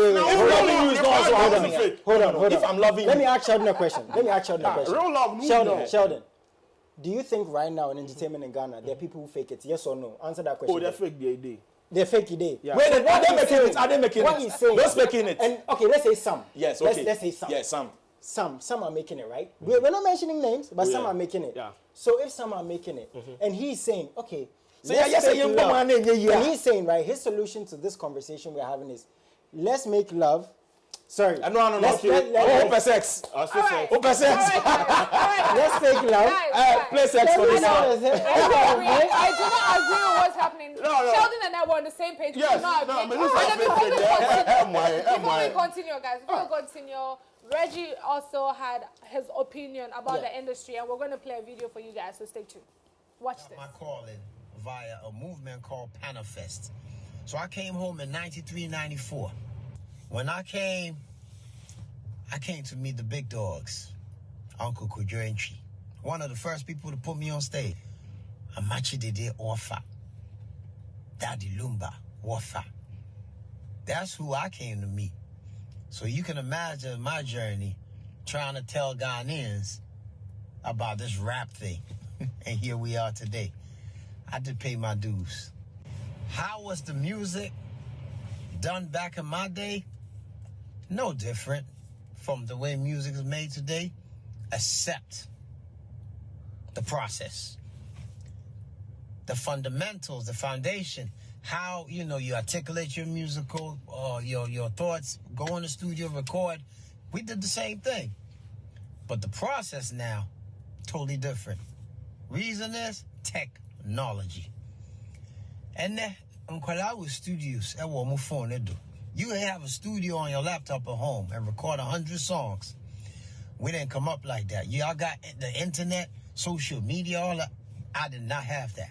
Speaker 3: loving you is not also happening.
Speaker 2: Hold on.
Speaker 3: If I'm loving you,
Speaker 2: let me ask Sheldon a question.
Speaker 4: Real love,
Speaker 2: Sheldon. Do you think right now in entertainment in Ghana there are people who fake it? Yes or no? Answer that question.
Speaker 4: Oh, they're fake the idea.
Speaker 2: They're fake today.
Speaker 4: Yeah.
Speaker 3: Wait, are they making it? Are they making
Speaker 2: what
Speaker 3: it?
Speaker 2: He's saying.
Speaker 3: Those making it.
Speaker 2: And okay, let's say some.
Speaker 3: Yes, okay.
Speaker 2: Let's say some.
Speaker 3: Yes, some.
Speaker 2: Some are making it, right? We're not mentioning names, but some are making it.
Speaker 4: Yeah.
Speaker 2: So if some are making it, and he's saying, okay,
Speaker 3: so and
Speaker 2: he's saying, right, his solution to this conversation we're having is, let's make love. Sorry.
Speaker 3: No.
Speaker 2: Let's
Speaker 3: Open sex. Open sex.
Speaker 2: Let's make love.
Speaker 3: Play sex for this one.
Speaker 1: I do not agree with what's happening. Sheldon and I were on the same page.
Speaker 4: Yes.
Speaker 1: Before we continue, guys, Reggie also had his opinion about the industry, and we're going to play a video for you guys, so stay tuned. Watch this.
Speaker 9: My calling via a movement called Panifest. So I came home in 93, 94. When I came to meet the big dogs, Uncle Kujo Entry. One of the first people to put me on stage. Amachi Dede Orfa. Daddy Lumba Orfa. That's who I came to meet. So you can imagine my journey trying to tell Ghanaians about this rap thing. And here we are today. I did pay my dues. How was the music done back in my day? No different from the way music is made today, except the process. The fundamentals, the foundation, how, you articulate your musical, your thoughts, go in the studio, record. We did the same thing. But the process now, totally different. Reason is technology. And then, with studios, you have a studio on your laptop at home and record 100 songs. We didn't come up like that. Y'all got the internet, social media, all that. I did not have that.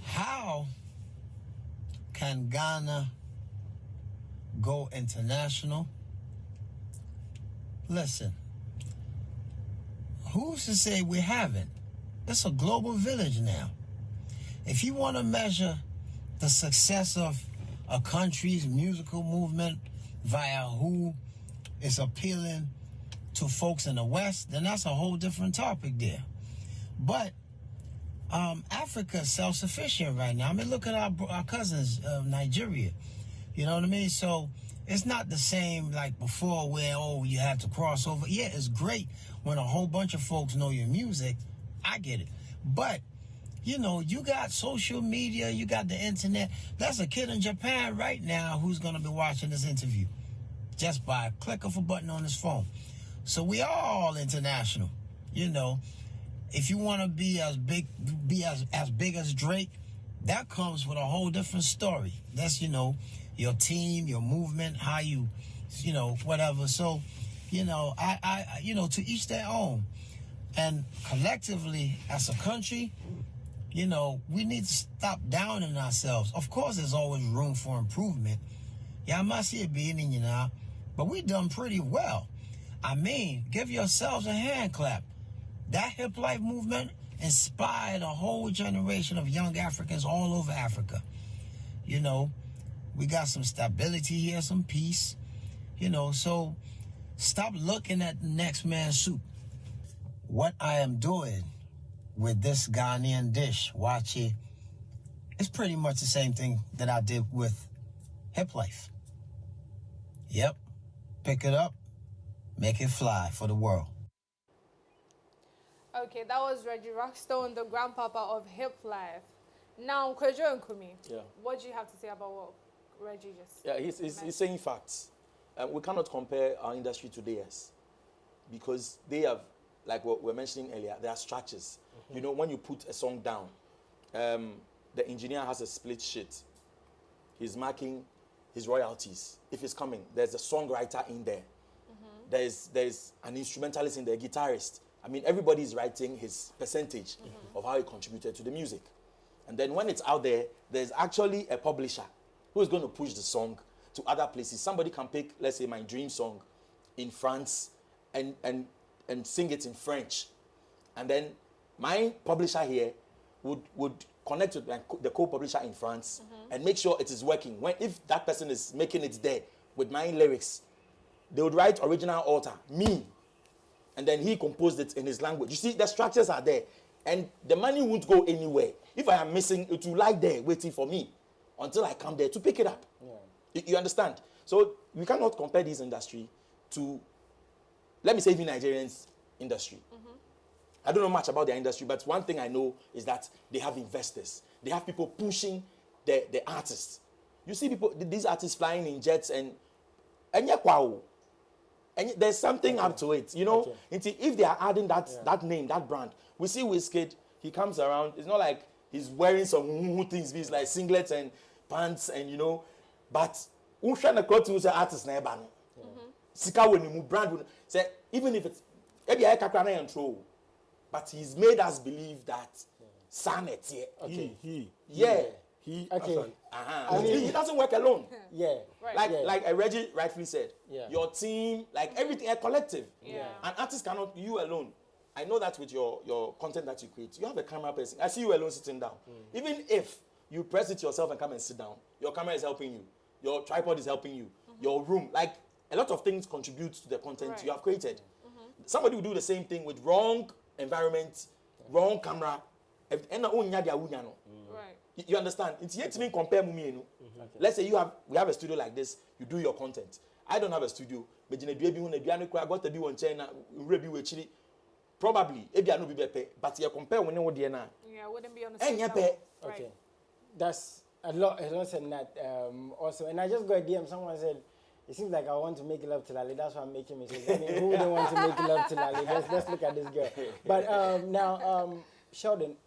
Speaker 9: How can Ghana go international? Listen, who's to say we haven't? It's a global village now. If you want to measure the success of a country's musical movement via who is appealing to folks in the West, then that's a whole different topic there. But Africa is self-sufficient right now. I mean, look at our cousins of Nigeria. You know what I mean? So it's not the same like before where, you have to cross over. Yeah, it's great when a whole bunch of folks know your music. I get it. But you got social media, you got the internet. There's a kid in Japan right now who's going to be watching this interview just by a click of a button on his phone. So we are all international. If you want to be as big as Drake, that comes with a whole different story. That's, your team, your movement, how you, whatever. So, to each their own. And collectively, as a country, we need to stop downing ourselves. Of course, there's always room for improvement. Yeah, I must see it being in but we've done pretty well. I mean, give yourselves a hand clap. That hip life movement inspired a whole generation of young Africans all over Africa. We got some stability here, some peace, so stop looking at the next man's soup. What I am doing with this Ghanaian dish, Wachi, it's pretty much the same thing that I did with hip life. Yep. Pick it up, make it fly for the world.
Speaker 1: Okay, that was Reggie Rockstone, the grandpapa of hip life. Now, Kwejo and Kumi, what do you have to say about Reggie just.
Speaker 3: Yeah, he's saying facts. We cannot compare our industry to theirs because they have, like what we were mentioning earlier, there are structures. You know, when you put a song down, the engineer has a split sheet. He's marking his royalties. If it's coming, there's a songwriter in there. There's an instrumentalist in there, guitarist. I mean, everybody is writing his percentage of how he contributed to the music. And then when it's out there, there's actually a publisher who is going to push the song to other places. Somebody can pick, let's say, my dream song in France and sing it in French. And then my publisher here would connect with the co-publisher in France and make sure it is working. If that person is making it there with my lyrics, they would write original author, me, and then he composed it in his language. You see, the structures are there, and the money won't go anywhere. If I am missing, it will lie there waiting for me until I come there to pick it up. Yeah. You understand? So we cannot compare this industry to, let me say, even Nigerians industry. I don't know much about their industry, but one thing I know is that they have investors. They have people pushing the artists. You see people, these artists flying in jets and there's something up to it, you know. If they are adding that name, that brand, we see Wizkid, he comes around. It's not like he's wearing some things, he's like singlets and pants, and you know. But artist na eba no. Sika when you brand say even if it's but he's made us believe that Sanet here.
Speaker 2: Okay.
Speaker 3: He
Speaker 2: okay.
Speaker 3: I mean, he doesn't work alone.
Speaker 2: Yeah.
Speaker 1: Right.
Speaker 3: Like Reggie rightfully said.
Speaker 2: Yeah.
Speaker 3: Your team, like everything, a collective.
Speaker 1: Yeah.
Speaker 3: An artist cannot, you alone. I know that with your content that you create, you have a camera person. I see you alone sitting down. Even if you press it yourself and come and sit down, your camera is helping you. Your tripod is helping you. Your room, like a lot of things contribute to the content you have created. Somebody will do the same thing with wrong environment, wrong camera.
Speaker 1: Right.
Speaker 3: You understand? It's yet to me compare me. Let's say we have a studio like this, you do your content. I don't have a studio. But probably, but you compare when you
Speaker 1: Yeah, wouldn't be on the same level.
Speaker 2: Okay.
Speaker 1: Right.
Speaker 2: That's a lot in that also. And I just got a DM, someone said, it seems like I want to make love to Lali. That's why I'm making mistakes. I mean, who wouldn't want to make love to Lali? Let's look at this girl. But now, Sheldon,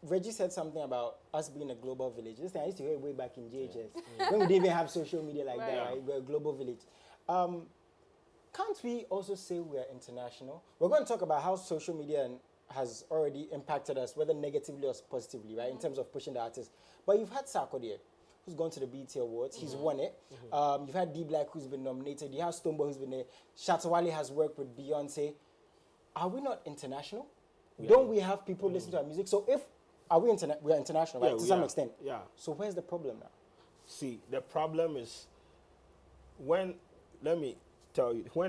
Speaker 2: Reggie said something about us being a global village. This thing I used to hear way back in JHS. When we didn't even have social media like that, right? We're a global village. Can't we also say we're international? We're going to talk about how social media has already impacted us, whether negatively or positively, right, in terms of pushing the artists. But you've had Sarkodie, who's gone to the BET Awards. He's won it. You've had D-Black, who's been nominated. You have Stonebwoy, who's been there. CHAT Lharley has worked with Beyonce. Are we not international? Don't we have people listen to our music? So if we are international, right, to some extent.
Speaker 4: Yeah.
Speaker 2: So where's the problem now?
Speaker 4: See, the problem is when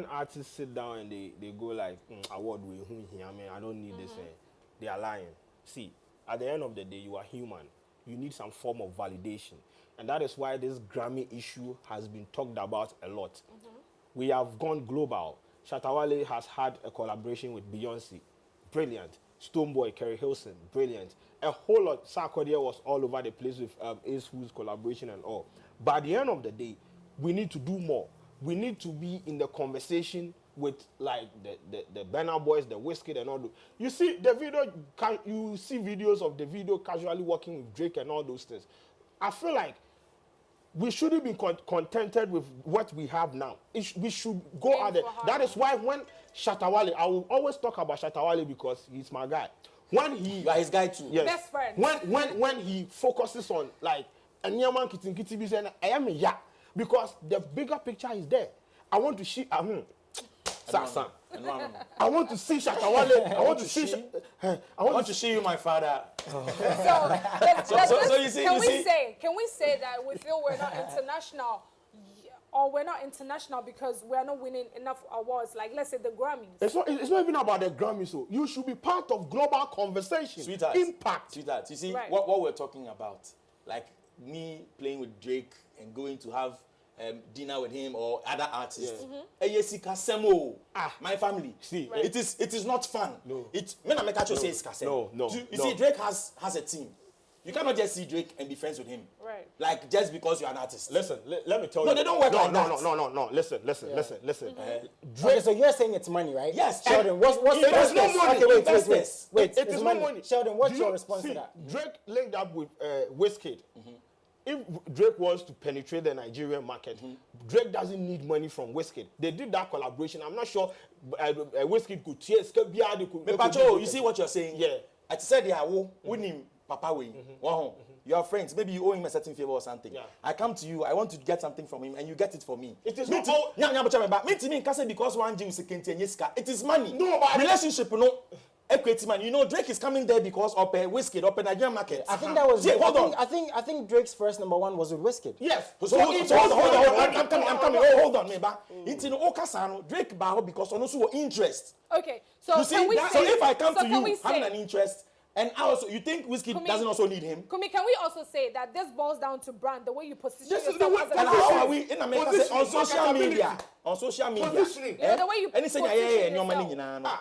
Speaker 4: artists sit down and they go like, award we I mean, I don't need this. They are lying. See, at the end of the day, you are human. You need some form of validation. And that is why this Grammy issue has been talked about a lot. We have gone global. CHAT Lharley has had a collaboration with Beyonce. Brilliant. Stonebwoy, Kerry Hilson, brilliant. A whole lot. Sarkodie was all over the place with Ace Who's collaboration and all. But at the end of the day, we need to do more. We need to be in the conversation with like the Burna Boys, the Wizkid and all those. You see the video, you see videos of the video casually working with Drake and all those things. I feel like we shouldn't be contented with what we have now. We should go at it. That is why when CHAT Lharley, I will always talk about CHAT Lharley because he's my guy. When he,
Speaker 3: you are his guy too.
Speaker 4: Yes.
Speaker 1: Best friend.
Speaker 4: When he focuses on like a Nyaman Kitty saying I am a ya because the bigger picture is there. I want to see Sam. I want to see CHAT Lharley. I want to see. I want to see you, my father.
Speaker 1: So you see, can we say that we feel we're not international, or we're not international because we're not winning enough awards? Like let's say the Grammys.
Speaker 4: It's not even about the Grammys. So you should be part of global conversation.
Speaker 3: Sweetheart.
Speaker 4: Impact.
Speaker 3: Sweetheart. You see
Speaker 1: Right.
Speaker 3: what we're talking about, like me playing with Drake and going to have dinner with him or other artists. My family.
Speaker 4: See,
Speaker 3: right. It is not fun.
Speaker 4: No.
Speaker 3: It when I make actually say it's kasem.
Speaker 4: No.
Speaker 3: You see, Drake has a team. You cannot just see Drake and be friends with him.
Speaker 1: Right.
Speaker 3: Like, just because you're an artist.
Speaker 4: Listen, let me tell you.
Speaker 3: No, they don't work like that.
Speaker 4: No. Listen.
Speaker 2: Okay, so you're saying it's money, right?
Speaker 3: Yes.
Speaker 2: Sheldon, what's the
Speaker 4: There's no money.
Speaker 2: Okay, wait.
Speaker 4: It is no money.
Speaker 2: Sheldon, what's
Speaker 4: Do
Speaker 2: your
Speaker 4: you
Speaker 2: response
Speaker 4: see,
Speaker 2: to that?
Speaker 4: Drake linked up with Wizkid. If Drake wants to penetrate the Nigerian market, Drake doesn't need money from Wizkid. They did that collaboration. I'm not sure Wizkid could tears.
Speaker 3: You see what you're saying?
Speaker 4: Yeah.
Speaker 3: I said, yeah, with him, Papa Way. You are friends. Maybe you owe him a certain favor or something.
Speaker 4: Yeah.
Speaker 3: I come to you. I want to get something from him, and you get it for me.
Speaker 4: It is
Speaker 3: me
Speaker 4: not all.
Speaker 3: Because one Jew it is money.
Speaker 4: No, but
Speaker 3: relationship, no. Equity man, you know Drake is coming there because of Wizkid, of Nigerian market.
Speaker 2: I think that was.
Speaker 3: Hold on.
Speaker 2: I think Drake's first #1 was with Wizkid.
Speaker 4: Yes.
Speaker 3: So hold on. I'm coming. Oh, hold on, Meba. It's in Okasano. Drake Baho because on also interest.
Speaker 1: Okay. So
Speaker 3: you see,
Speaker 1: can we
Speaker 3: so if I come to
Speaker 1: can
Speaker 3: you having an interest, and I also, you think Wizkid doesn't also need him?
Speaker 1: Kumi, can we also say that this boils down to brand, the way you position
Speaker 4: This is
Speaker 1: yourself
Speaker 4: the way-
Speaker 1: as a
Speaker 3: And
Speaker 1: brand?
Speaker 3: how are we in America say, on social media? On social media.
Speaker 4: Positioning.
Speaker 1: Yeah, the way you
Speaker 3: And he said,
Speaker 1: position
Speaker 3: no money,
Speaker 1: yourself.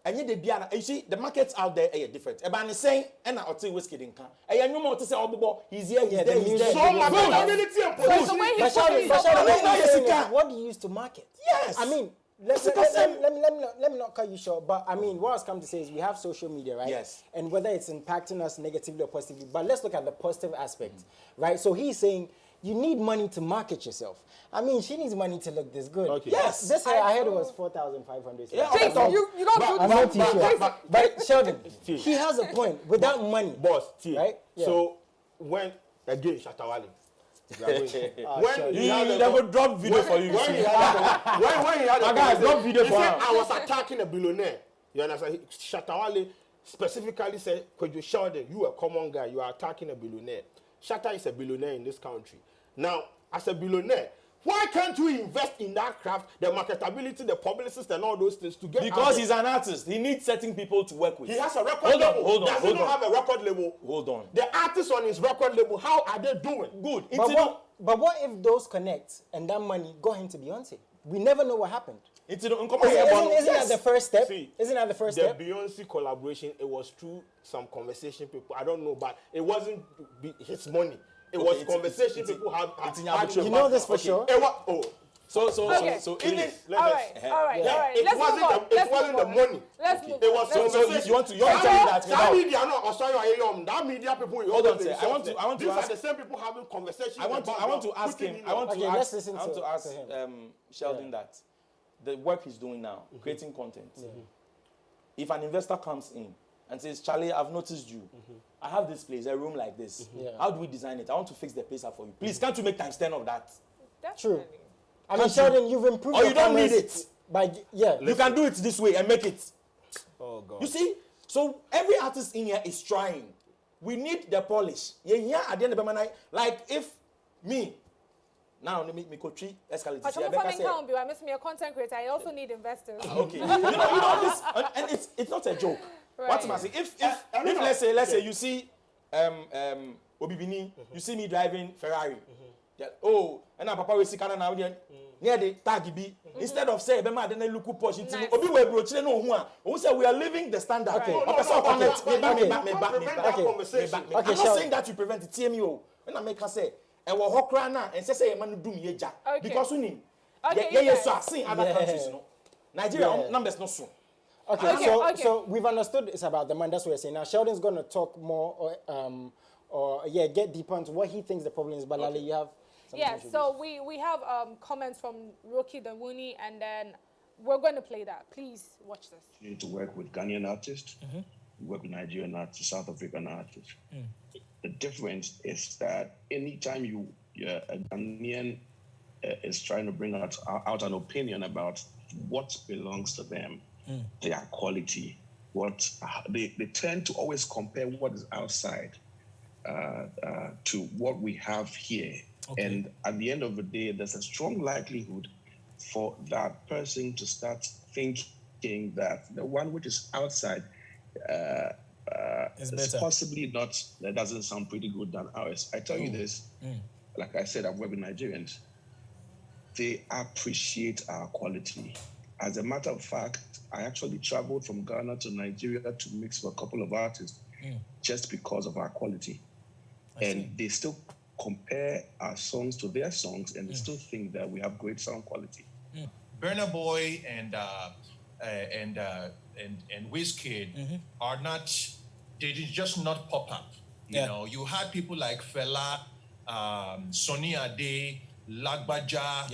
Speaker 3: and yet you see the markets out there are different. About the saying, and I tell Wizkid in can. And you know what to say, oh, he's here, he's there, he's there.
Speaker 4: So marketability and
Speaker 1: So the way
Speaker 4: positioning.
Speaker 1: he
Speaker 2: But
Speaker 1: positions
Speaker 2: what do you use to market?
Speaker 3: Yes.
Speaker 2: I mean, let me not cut you short, but I mean, what I was come to say is we have social media, right?
Speaker 3: Yes.
Speaker 2: And whether it's impacting us negatively or positively, but let's look at the positive aspect, right? So he's saying you need money to market yourself. I mean, she needs money to look this good.
Speaker 4: Okay.
Speaker 3: Yes.
Speaker 2: This hair I heard it was 4,500.
Speaker 3: Yeah,
Speaker 1: Jake, you don't do
Speaker 2: I'm
Speaker 1: this.
Speaker 2: not too sure. But Sheldon, he has a point. Without money,
Speaker 4: Boss,
Speaker 2: right? Yeah.
Speaker 4: So when again Shatawale. When
Speaker 2: Sheldon.
Speaker 4: he had
Speaker 3: They will drop video for you.
Speaker 4: when he had a
Speaker 3: guys, drop video
Speaker 4: he
Speaker 3: for
Speaker 4: said
Speaker 3: him.
Speaker 4: I was attacking a billionaire. You understand? Shatawale specifically said, "Could you Sheldon, you a common guy, you are attacking a billionaire. Shatta is a billionaire in this country. Now, as a billionaire, why can't we invest in that craft, the marketability, the publicist, and all those things to get?
Speaker 3: Because he's an artist. He needs certain people to work with.
Speaker 4: he has a record label. Does he not have a record label?
Speaker 3: Hold on.
Speaker 4: The artists on his record label, how are they doing?
Speaker 3: Good.
Speaker 2: But what if those connect and that money got him to Beyonce? We never know what happened.
Speaker 3: Isn't
Speaker 2: Isn't that the first step?
Speaker 4: See,
Speaker 2: Isn't that the first
Speaker 4: the
Speaker 2: step?
Speaker 4: Beyonce collaboration, it was through some conversation people. I don't know, but it wasn't his money. It was conversation people had.
Speaker 2: You know this for sure?
Speaker 4: It was,
Speaker 3: So
Speaker 4: even
Speaker 1: All right.
Speaker 4: it wasn't the money.
Speaker 1: Let's move
Speaker 4: It
Speaker 1: on.
Speaker 4: was
Speaker 1: Let's
Speaker 3: so
Speaker 1: move on.
Speaker 3: you want to tell me that
Speaker 4: that media, no, sorry, that media people.
Speaker 3: Hold on, sir. I want to
Speaker 4: These
Speaker 3: ask.
Speaker 4: are the same people having conversations.
Speaker 3: I want to ask him. I want
Speaker 2: Okay,
Speaker 3: to
Speaker 2: let's
Speaker 3: ask.
Speaker 2: listen
Speaker 3: I want
Speaker 2: to-
Speaker 3: to ask
Speaker 2: to him.
Speaker 3: Sheldon that the work he's doing now, creating content. If an investor comes in and says, "Charlie, I've noticed you. I have this place, a room like this.
Speaker 2: Yeah.
Speaker 3: How do we design it? I want to fix the place up for you. Please, can't you make times 10 of that?
Speaker 2: True.
Speaker 1: Definitely.
Speaker 2: I mean, Sheldon, you've improved.
Speaker 3: Or
Speaker 2: your
Speaker 3: you don't need
Speaker 2: comments
Speaker 3: it.
Speaker 2: By
Speaker 3: You can do it this way and make it.
Speaker 4: Oh God.
Speaker 3: You see, so every artist in here is trying. We need the polish. Yeah, at the end of the night, like if me now me could treat escalate.
Speaker 1: But I'm a content creator. I also need investors.
Speaker 3: Okay, you know this, and it's not a joke.
Speaker 1: Right.
Speaker 3: What am I saying? If let's say you see Obibini, you see me driving Ferrari. Yeah, oh, and now Papa will see Canada now near the tag be instead of say Bema then look posh into Obi we broach no who say we are living the standard. Okay. I'm not saying that you prevent it. TMO. When I make her say e wo hokra na and say man do me eja because we need so I seen other countries no. Nigeria numbers no so.
Speaker 2: Okay, so we've understood it's about the money. That's what we're saying. Now Sheldon's going to talk more or get deeper into what he thinks the problem is. But Lale, you have
Speaker 1: Yes, so we have comments from Roki Dawuni, and then we're going to play that. Please watch this.
Speaker 10: You need to work with Ghanaian artists, work with Nigerian artists, South African artists. The difference is that anytime a Ghanaian is trying to bring out an opinion about what belongs to them, their quality, they tend to always compare what is outside to what we have here. Okay. And at the end of the day, there's a strong likelihood for that person to start thinking that the one which is outside is possibly not, that doesn't sound pretty good than ours. I tell you this, like I said, I've worked with Nigerians. They appreciate our quality. As a matter of fact, I actually traveled from Ghana to Nigeria to mix with a couple of artists just because of our quality. And they still compare our songs to their songs, and they still think that we have great sound quality.
Speaker 11: Burna Boy and Wizkid are not, they did just not pop up. You know, you had people like Fela, Sonny Ade, Lagbaja,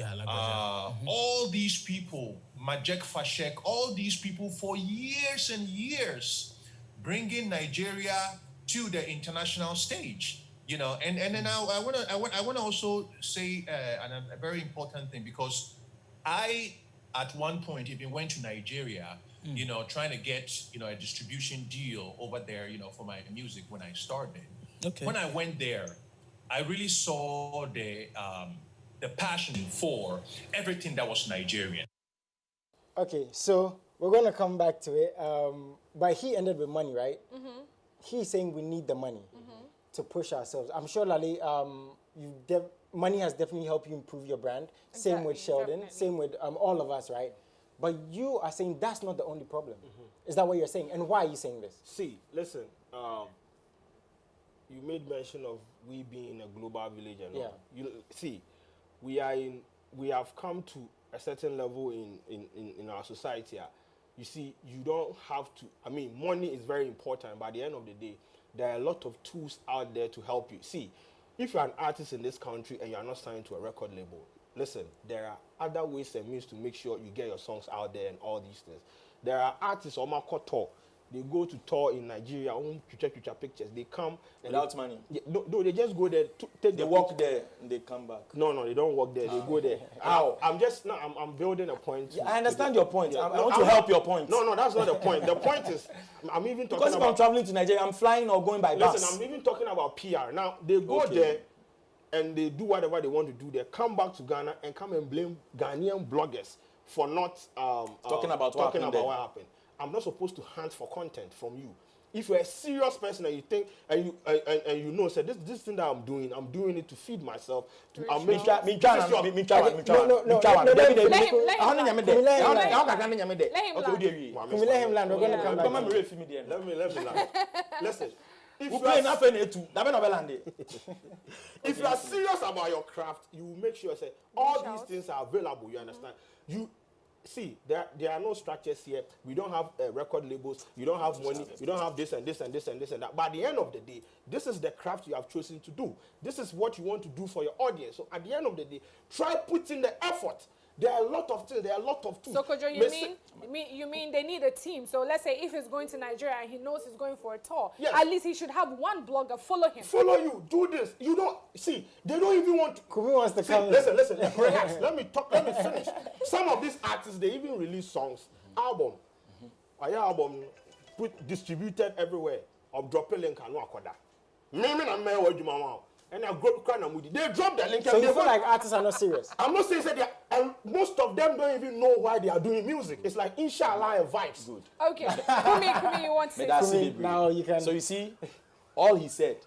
Speaker 11: all these people, Majek Fashek, all these people for years and years, bringing Nigeria to the international stage. You know, and then I want to also say a very important thing, because I at one point even went to Nigeria, you know, trying to get, you know, a distribution deal over there, you know, for my music when I started. Okay. When I went there, I really saw the passion for everything that was Nigerian.
Speaker 2: Okay, so we're going to come back to it. But he ended with money, right? He's saying we need the money to push ourselves. I'm sure, Lale, money has definitely helped you improve your brand. Exactly, same with Sheldon, same with all of us, right? But you are saying that's not the only problem. Is that what you're saying? And why are you saying this?
Speaker 4: See, listen, you made mention of we being in a global village and all. You see, we have come to a certain level in our society. You see, you don't have to, I mean, money is very important, but at the end of the day, there are a lot of tools out there to help you. See, if you're an artist in this country and you're not signed to a record label, listen, there are other ways and means to make sure you get your songs out there and all these things. There are artists on my tour. They go to tour in Nigeria, to check pictures. They come
Speaker 3: without money.
Speaker 4: No, they just go there to take.
Speaker 3: They walk there and they come back.
Speaker 4: No, they don't walk there. They go there.
Speaker 3: How?
Speaker 4: I'm building a point.
Speaker 3: I understand your point. I want to help your point.
Speaker 4: No, that's not the point. The point is, I'm even talking
Speaker 3: because if I'm traveling to Nigeria, I'm flying or going by bus.
Speaker 4: Listen, I'm even talking about PR. Now they go there and they do whatever they want to do. They come back to Ghana and come and blame Ghanaian bloggers for not
Speaker 3: talking about what
Speaker 4: happened. I'm not supposed to hunt for content from you. If you're a serious person and you think and you know, say this thing that I'm doing it to feed myself.
Speaker 3: Let him
Speaker 2: land. We're going to come back.
Speaker 4: Let me land. Listen. If you are serious about your craft, you will make sure say all these things are available. You understand? You see, there are no structures here. We don't have record labels. You don't have money. You don't have this and this and this and this and that. But at the end of the day, this is the craft you have chosen to do. This is what you want to do for your audience. So at the end of the day, try putting the effort. There are a lot of things. There are a lot of tools.
Speaker 1: So, Kojo, you mean they need a team? So let's say if he's going to Nigeria and he knows he's going for a tour, at least he should have one blogger follow him.
Speaker 4: Follow you. Do this. You don't see. They don't even want to.
Speaker 2: Kubi wants to come.
Speaker 4: Listen. Perhaps let me finish. Some of these artists, they even release songs, album, distributed everywhere. Of drop a link and no akoda. And I go kind of moody. They drop the link.
Speaker 2: So you feel like artists are not serious?
Speaker 4: I'm not saying that and most of them don't even know why they are doing music. It's like inshallah and vibes.
Speaker 3: Good.
Speaker 1: Okay. Kumi, you want to say
Speaker 2: something? Now you can.
Speaker 3: So you see, all he said.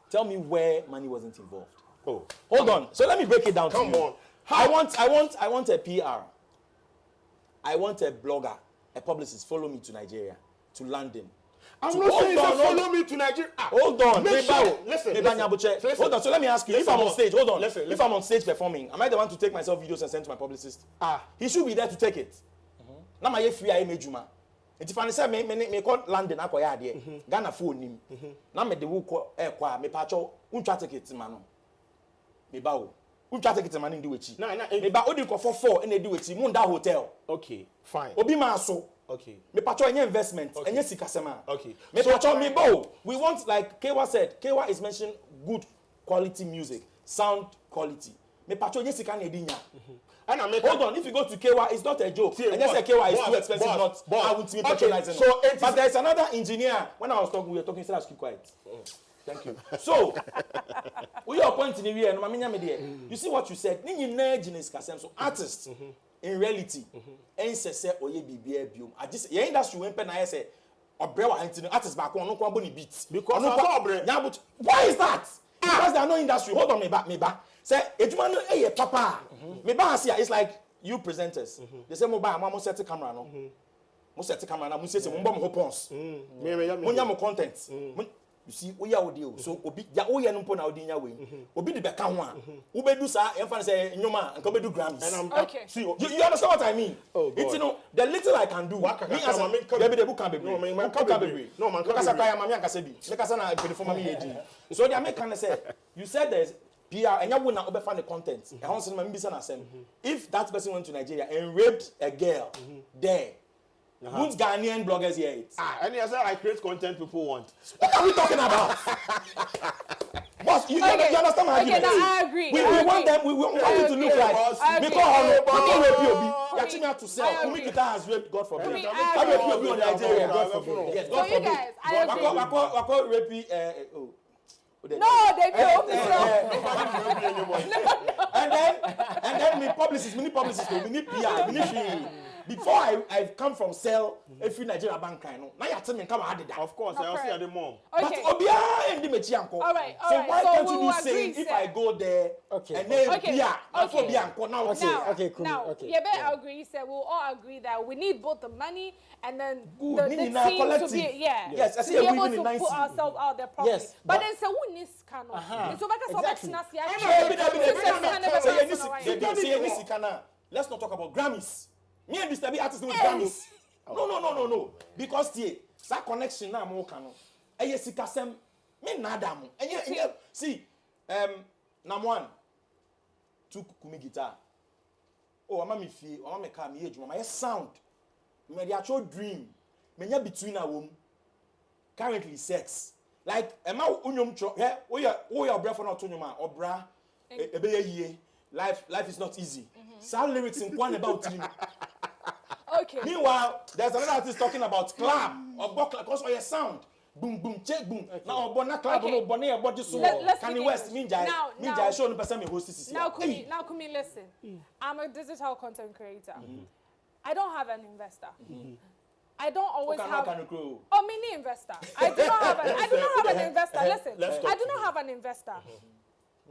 Speaker 3: Tell me where money wasn't involved.
Speaker 4: Oh,
Speaker 3: hold on. So let me break it down.
Speaker 4: Come on.
Speaker 3: I want a PR. I want a blogger, a publicist. Follow me to Nigeria, to London.
Speaker 4: I'm not saying follow me to Nigeria.
Speaker 3: Hold on.
Speaker 4: Listen.
Speaker 3: Hold on. So let me ask you. If I'm on stage, hold on. If I'm on stage performing, am I the one to take myself videos and send to my publicist? He should be there to take it. Now my free I made Juma. If I say me call London akoya ade. Ghana phone nim. Now me de wo ko kwa me pacho untwa ticket ma no. Me ba wo. Untwa ticket ma no ndi wechi. Me ba odi ko for 4 and di wechi mu nda hotel.
Speaker 4: Okay, fine.
Speaker 3: Obi ma so.
Speaker 4: Okay.
Speaker 3: Me pacho any investment, any sikasema.
Speaker 4: Okay.
Speaker 3: Me pacho me bo. We want, like Kewa said. Kewa is mentioning good quality music, sound quality. Me pacho any sika na edinya. And hold on, if you go to Kewa, it's not a joke. And yes, Kewa is too expensive. I wouldn't be patronizing. So, but there is another engineer. When I was talking, we were talking. So I keep quiet. Thank you. So, we are pointing in here. You see what you said? So artists. In reality, artists industry when I say artists back on no beats because why is that? Because there are no industry. Hold on, me back. Say papa. Me back here. It's like you presenters. They say mobile, mama set the camera no. Mo set the camera na mo say mo bomb hopons. Mo nya mo content. You see, we are audio. So obi ya o ye no mpo na odinya we. Obi de beka ho a. Wo be do sa e fa say nyoma and come do Grammys.
Speaker 1: Okay.
Speaker 3: See, you understand what I mean?
Speaker 4: Oh, God.
Speaker 3: It's the little I can do. Me as a baby the book can be. No, man, can be. No, man, because I am am kasa bi. Because na be for me edi. So the American say, you said there's PR and you will not overfind the content. I want to say, if that person went to Nigeria and raped a girl there, who's Ghanaian bloggers hear it?
Speaker 4: And as I create content people want.
Speaker 3: What are we talking about? Boss, you understand my argument?
Speaker 1: Okay, I agree.
Speaker 3: We want them. We want it to look like because rape you. Yachimi have to sell. Kumi Kita has raped, God forbid. How rape you on Nigeria? God forbid. Yes, God forbid.
Speaker 1: So you guys, I agree.
Speaker 3: Wako rape.
Speaker 1: No, they don't.
Speaker 3: And then me publicists, we need PR, we need before I've come from sell every Nigeria bank kind. Now you tell me come add that.
Speaker 4: Of course, I see at the mom.
Speaker 1: Okay.
Speaker 3: But Obia and the Mechianko.
Speaker 1: All right.
Speaker 3: So why
Speaker 1: so
Speaker 3: can't you do same if I go there and then PR now
Speaker 1: Yeah, I agree. Said we'll all agree that we need both the money and then the team to be
Speaker 3: yes, I see
Speaker 1: to be able to put ourselves out there properly.
Speaker 3: Yes,
Speaker 1: but then so who needs cano? So
Speaker 3: let's not talk about Grammys. Me and Mr. B artists with Grammys. No. Because that connection now more cano. Eye sikasem me nada mo. See, number one, two kumi guitar. Oh, I'm me fee, I'm me car, me age, my sound. Me the actual dream. Me nya between a womb. Currently sex. Like, am I unyom cho? Yeah, we are breath for not unyoma or bra. Ebe life is not easy. Some lyrics in one about him.
Speaker 1: Okay.
Speaker 3: Meanwhile, there's another artist talking about clap or because of your sound. Boom, boom, check, boom. Okay. Now, Bona clap, no, Bonnet, body so. Kanye West, Minjai, show the person who hosts.
Speaker 1: Now, Kumi, listen. I'm a digital content creator. I don't have an investor. I don't always have. Mini investor. I do not have an investor. Listen, I do not have an investor.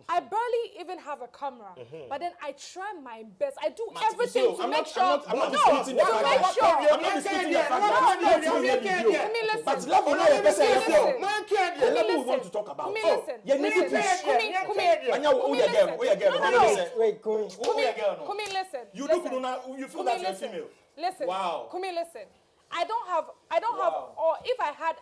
Speaker 1: I barely even have a camera, but then I try my best. I do everything to make sure.
Speaker 3: I'm not disputing the fact. I'm not disputing the fact. But level now, you say the level we want to talk about.
Speaker 1: Kumi, listen.
Speaker 3: You feel that you're female.
Speaker 1: Listen.
Speaker 3: Wow.
Speaker 1: Kumi, listen. I don't have, or if I had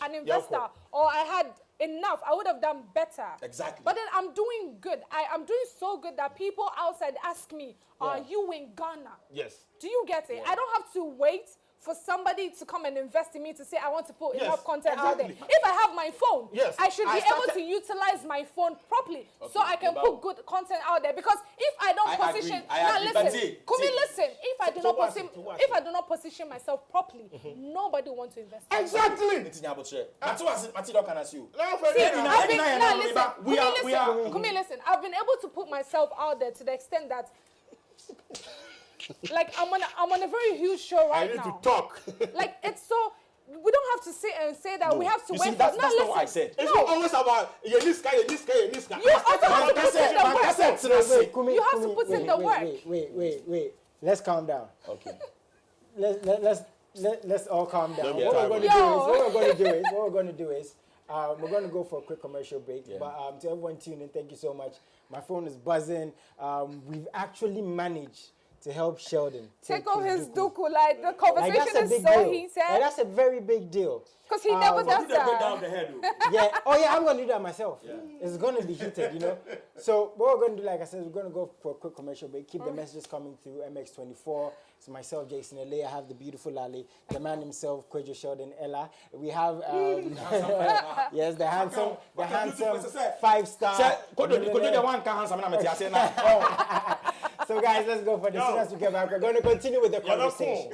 Speaker 1: an investor or I had enough, I would have done better.
Speaker 3: Exactly.
Speaker 1: But then I'm doing good. I'm doing so good that people outside ask me, are you in Ghana?
Speaker 4: Yes.
Speaker 1: Do you get it? I don't have to wait for somebody to come and invest in me to say I want to put enough content out there. If I have my phone, I should be able to utilize my phone properly so I can put good content out there. Because if I don't position, listen, Kumi, listen. If I do not position myself properly, nobody wants to invest.
Speaker 4: Exactly.
Speaker 1: Kumi, listen. I've been able to put myself out there to the extent that. Like I'm on a very huge show right now.
Speaker 4: I need to talk.
Speaker 1: Like it's so we don't have to sit and say that we have to wait.
Speaker 3: That's not what I said.
Speaker 4: It's not always about this guy.
Speaker 1: You also have to put in the work. You have to put in the work.
Speaker 2: Wait. Let's calm down.
Speaker 3: Okay.
Speaker 2: Let's all calm down.
Speaker 3: Yeah,
Speaker 2: What we're going to do is we're going to go for a quick commercial break. Yeah. But to everyone tuning in, thank you so much. My phone is buzzing. We've actually managed to help Sheldon
Speaker 1: take off his duku. Like the conversation is so heated.
Speaker 2: That's a very big deal.
Speaker 1: Because he never does
Speaker 2: that. I'm going to do that myself. Yeah. It's going to be heated, you know. So what we're going to do, like I said, we're going to go for a quick commercial break. Keep the messages coming through. MX24. It's myself, Jason Ele. I have the beautiful Lale, the man himself, Kwejo Sheldon Ella. We have yes, the handsome 5-star. So guys, let's go for this. As soon as we get back, we're going to continue with the conversation.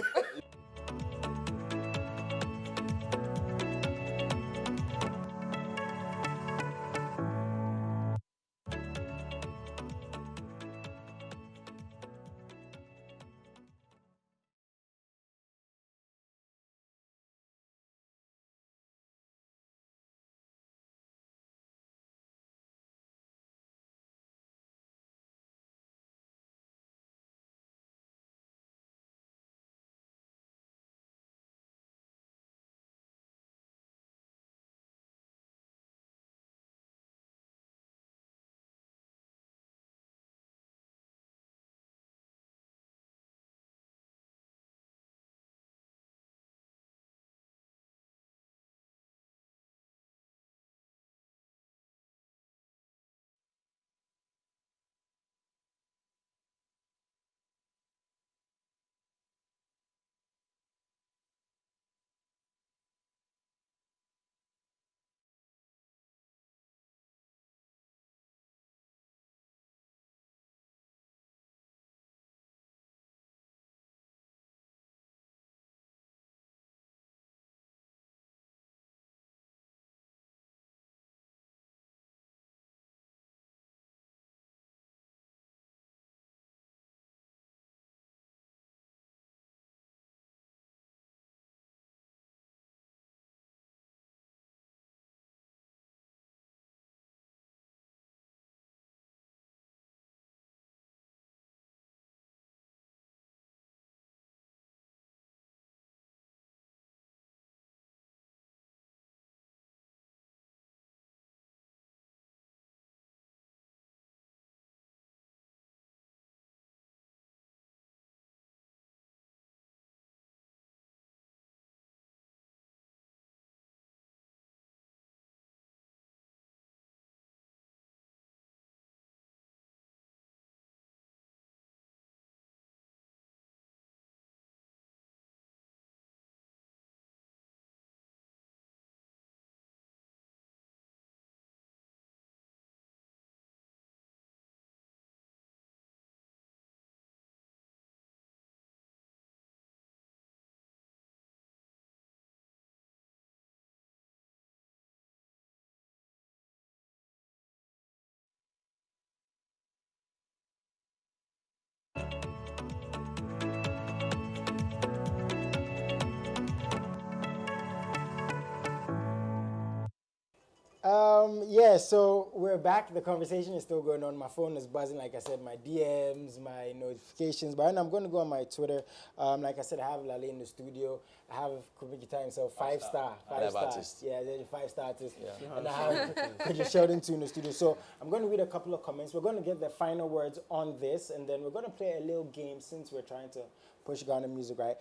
Speaker 2: Yeah, so we're back. The conversation is still going on. My phone is buzzing, like I said, my DMs, my notifications. But I'm going to go on my Twitter. Like I said, I have Lale in the studio. I have Kubikita himself, five star artist. Yeah, they're the 5-star artist. Yeah. And I have Kujia Sheldon too in the studio. So I'm going to read a couple of comments. We're going to get the final words on this, and then we're going to play a little game since we're trying to push Ghana music, right?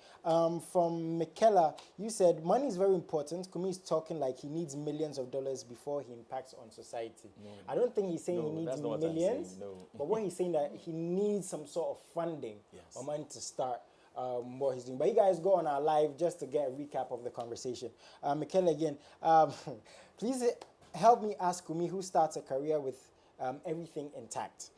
Speaker 2: From Michaela, you said money is very important. Kumi is talking like he needs millions of dollars before he impacts on society. No. I don't think he's saying he needs millions, but what he's saying that he needs some sort of funding or money to start what he's doing. But you guys go on our live just to get a recap of the conversation. Michaela again, please help me ask Kumi who starts a career with everything intact.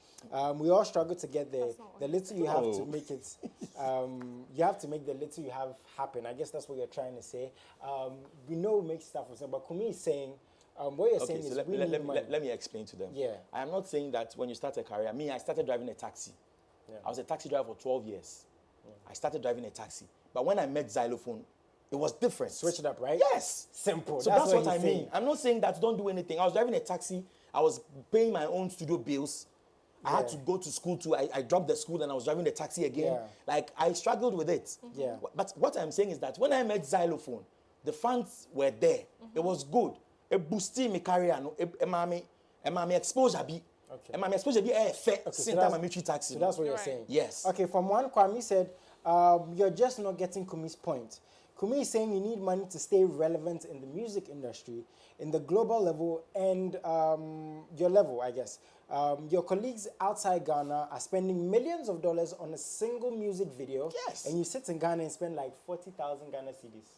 Speaker 2: We all struggle to get there. The little you have to make it, you have to make the little you have happen. I guess that's what you're trying to say. We know we make stuff, but Kumi is saying, what you're saying is
Speaker 3: let me explain to them.
Speaker 2: Yeah.
Speaker 3: I am not saying that when you start a career, I started driving a taxi. Yeah. I was a taxi driver for 12 years. Yeah. I started driving a taxi. But when I met Xylophone, it was different.
Speaker 2: Switch it up, right?
Speaker 3: Yes.
Speaker 2: Simple.
Speaker 3: So that's what I mean. I'm not saying that don't do anything. I was driving a taxi. I was paying my own studio bills. I had to go to school too. I dropped the school and I was driving the taxi again. Yeah. Like, I struggled with it.
Speaker 2: Mm-hmm. Yeah.
Speaker 3: But what I'm saying is that when I met Xylophone, the funds were there. Mm-hmm. It was good. It boosted my career. My exposure be. Okay. My exposure be effect since I'm a military taxi.
Speaker 2: So that's what you're saying?
Speaker 3: Yes.
Speaker 2: Okay, from one, Kwame said, you're just not getting Kumi's point. Kumi is saying you need money to stay relevant in the music industry, in the global level, and your level, I guess. Your colleagues outside Ghana are spending millions of dollars on a single music video.
Speaker 3: Yes.
Speaker 2: And you sit in Ghana and spend like 40,000 Ghana cedis.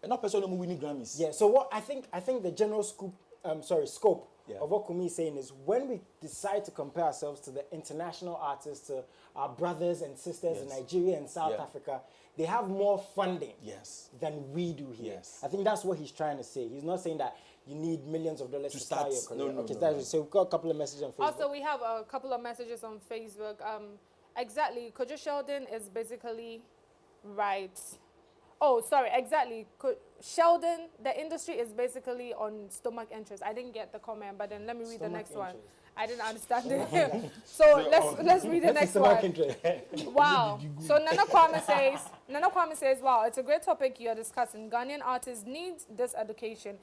Speaker 3: And not personally winning Grammys.
Speaker 2: Yeah. So what I think the general scope of what Kumi is saying is when we decide to compare ourselves to the international artists, to our brothers and sisters in Nigeria and South Africa, they have more funding than we do here. Yes. I think that's what he's trying to say. He's not saying that you need millions of dollars to start your career. No. So we've got a couple of messages on Facebook.
Speaker 1: Also, we have a couple of messages on Facebook. Exactly. Kujia Sheldon is basically right. Oh, sorry. Exactly. Sheldon, the industry is basically on stomach interest. I didn't get the comment, but then let me read the next one. I didn't understand it. So let's read the next one. Wow. So Nana Kwame says, wow, it's a great topic you're discussing. Ghanaian artists need this education.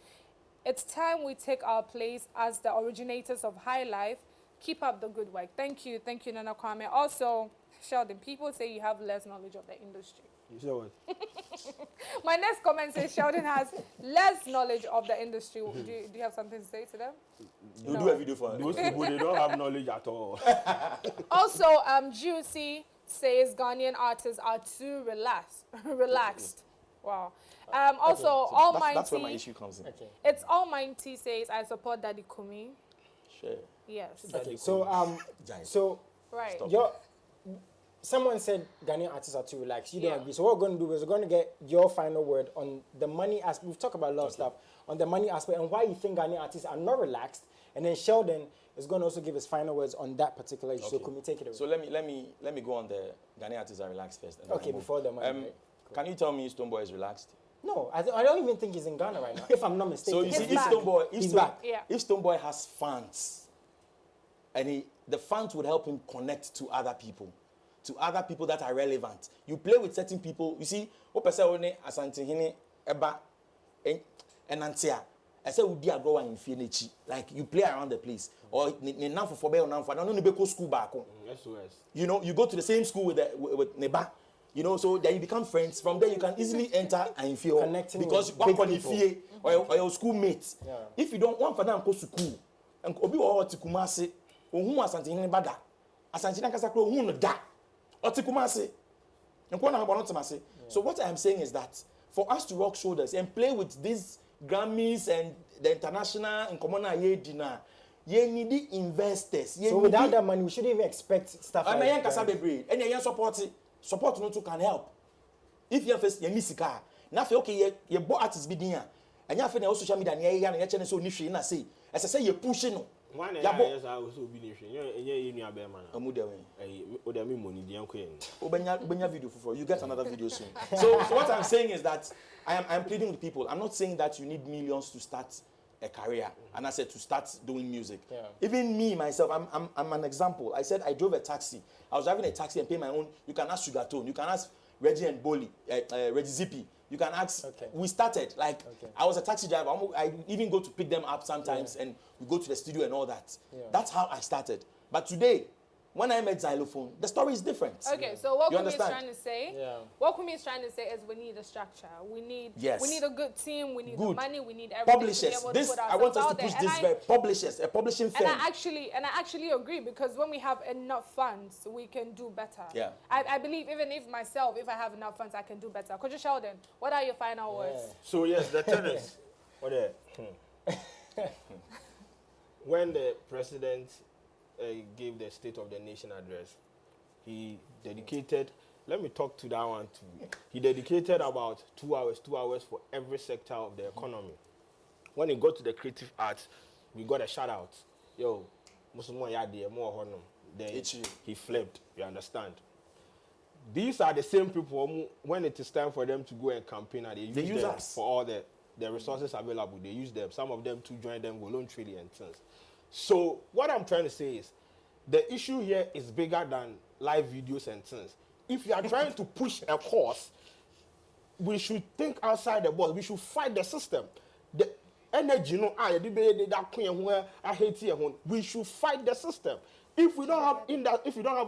Speaker 1: It's time we take our place as the originators of high life. Keep up the good work. Thank you, Nana Kwame. Also, Sheldon, people say you have less knowledge of the industry.
Speaker 4: You say what?
Speaker 1: My next comment says Sheldon has less knowledge of the industry. Do you have something to say to them?
Speaker 3: You do a video for
Speaker 4: those people, they don't have knowledge at all.
Speaker 1: Also, Juicy says Ghanaian artists are too relaxed. Wow. Also, Almighty.
Speaker 3: That's where my issue comes in.
Speaker 1: Okay. It's Almighty says I support Daddy Kumi.
Speaker 3: Sure.
Speaker 1: Yes.
Speaker 2: Okay. So
Speaker 1: right.
Speaker 2: Someone said Ghanaian artists are too relaxed. You don't agree. So what we're going to do is we're going to get your final word on the money aspect. We've talked about a lot of stuff on the money aspect and why you think Ghanaian artists are not relaxed. And then Sheldon is going to also give his final words on that particular issue. So can we take it away?
Speaker 3: So let me go on the Ghanaian artists are relaxed first.
Speaker 2: Okay, before the money. Right? Cool.
Speaker 3: Can you tell me Stonebwoy is relaxed?
Speaker 2: No, I don't even think he's in Ghana right now, if I'm not mistaken.
Speaker 3: So you see, if Stonebwoy has fans, and the fans would help him connect to other people that are relevant. You play with certain people. You see, what person asantehene eba enantia. I say we dia grow in Fienichi. Like you play around the place, or now for be or now for no go school back. You know, you go to the same school with Neba. You know, so then you become friends. From there, you can easily enter and feel
Speaker 2: connecting
Speaker 3: because
Speaker 2: with big people.
Speaker 3: or your schoolmates. Yeah. If you don't want for them to go to school, and obi or Tikumasi, who asantehene bada, asantehene kasakro who no da. So what I'm saying is that for us to rock shoulders and play with these Grammys and the international and common dinner, you need investors.
Speaker 2: So without that money, we shouldn't even expect stuff like that.
Speaker 3: And you support no can help. If you first you miss car, now okay, you bought artists be there, and you have no social media, and you channel so niche na say. As I say, you pushing no.
Speaker 4: One years I also be nation. You need a bear man.
Speaker 3: You get another video soon. So what I'm saying is that I'm pleading with people. I'm not saying that you need millions to start a career, and I said to start doing music.
Speaker 2: Yeah.
Speaker 3: Even me myself, I'm an example. I said I drove a taxi. I was driving a taxi and paying my own. You can ask Sugartone. You can ask Reggie and Boli, Reggie Zippy. You can ask.
Speaker 2: Okay.
Speaker 3: We started like I was a taxi driver. I even go to pick them up sometimes, and we go to the studio and all that. Yeah. That's how I started. But today, when I met Xylophone, the story is different.
Speaker 1: Okay, so what Kumi is trying to say, what Kumi is trying to say is we need a structure. We need a good team. We need the money. We need everything.
Speaker 3: Publishers. I want us to push this very publishers, a publishing firm.
Speaker 1: And I actually agree, because when we have enough funds, we can do better.
Speaker 3: Yeah.
Speaker 1: I believe even if I have enough funds, I can do better. Coach Sheldon, what are your final words?
Speaker 4: So yes, the tennis. When the president gave the State of the Nation address, he dedicated, let me talk to that one too. He dedicated about 2 hours for every sector of the economy. When he got to the creative arts, we got a shout out. Yo, then he flipped, you understand? These are the same people who, when it is time for them to go and campaign, they use them us for all the resources available. They use them. Some of them to join them voluntarily and things. So what I'm trying to say is, the issue here is bigger than live videos and things. If you are trying to push a cause, we should think outside the box. We should fight the system. The energy, we should fight the system. If we don't have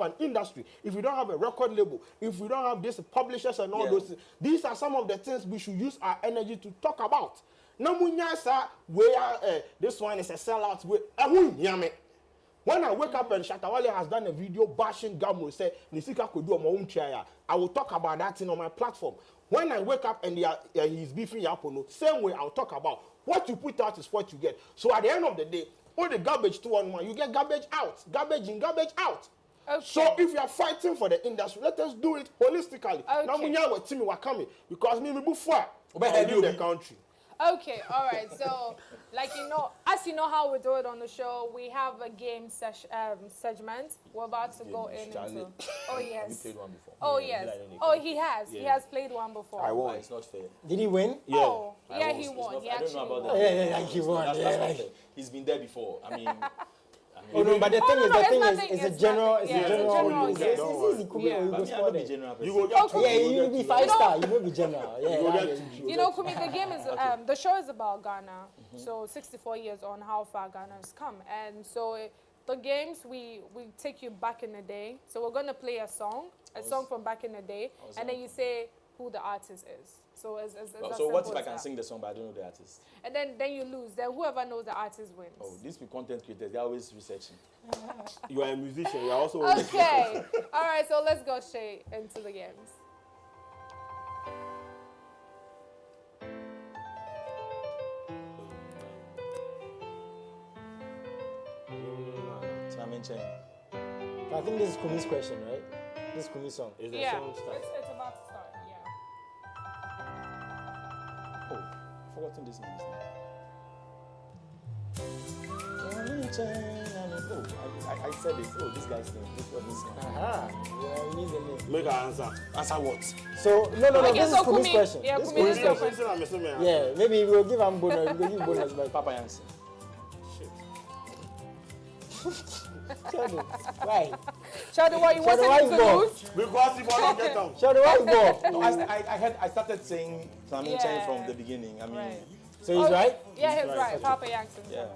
Speaker 4: an industry, if we don't have a record label, if we don't have these publishers and all those things, these are some of the things we should use our energy to talk about. This one is a sellout. When I wake up and CHAT Lharley has done a video bashing Gamro, say Nisika could do on my own chair, I will talk about that thing on my platform. When I wake up and he's beefing Yapono, same way I'll talk about what you put out is what you get. So at the end of the day, all the garbage 2-on-1, you get garbage out, garbage in, garbage out. Okay. So if you are fighting for the industry, let us do it holistically. Now we know what team we are coming, because me before I leave the country.
Speaker 1: Okay, all right. So, as you know how we do it on the show, we have a game segment. We're about to go into. Oh yes.
Speaker 3: We played one before.
Speaker 1: Oh yes. Oh, he has. Yeah. He has played one before.
Speaker 4: I won.
Speaker 3: It's not fair.
Speaker 2: Did he win?
Speaker 1: Yeah. Oh, yeah, he won.
Speaker 3: I don't know about that.
Speaker 2: Yeah, he won.
Speaker 3: He's been there before. I mean.
Speaker 2: Oh no, but the thing is, it's a general. It's easy.
Speaker 3: You will get two.
Speaker 2: Yeah, you will be 5-star. You will be general. Yeah.
Speaker 1: Kumi, the game is the show is about Ghana. So 64 years on, how far Ghana has come, and so the games we take you back in the day. So we're gonna play a song from back in the day, and then you say who the artist is. So
Speaker 3: what if I can sing the song but I don't know the artist?
Speaker 1: And then you lose. Then whoever knows the artist wins.
Speaker 3: Oh, these people content creators, they're always researching.
Speaker 4: You are a musician. You are also
Speaker 1: okay. All right. So let's go straight into the games.
Speaker 2: I think this is Kumi's question, right? This is Kumi's song.
Speaker 4: Is the song start?
Speaker 1: It's about to start.
Speaker 3: Oh, I've forgotten this name. Oh, I said it. Oh, this guy's name. This was his name.
Speaker 2: Aha. Yeah, we need the name.
Speaker 4: Make an answer.
Speaker 3: Answer what?
Speaker 2: So, no.
Speaker 1: Okay,
Speaker 2: this is Kumi's question.
Speaker 1: Yeah,
Speaker 2: this
Speaker 1: Kumi's
Speaker 2: question. Yeah, maybe we'll give him bonus. We'll give bonus by Papa Yancy. Sheldon, why?
Speaker 1: Sheldon, what you want him to lose?
Speaker 4: Because if I don't get them.
Speaker 2: Sheldon, why you
Speaker 3: No, I started saying Chen from the beginning. I mean,
Speaker 1: right.
Speaker 2: So he's right?
Speaker 1: Yeah, he's right. Papa Yankson.
Speaker 3: Yeah.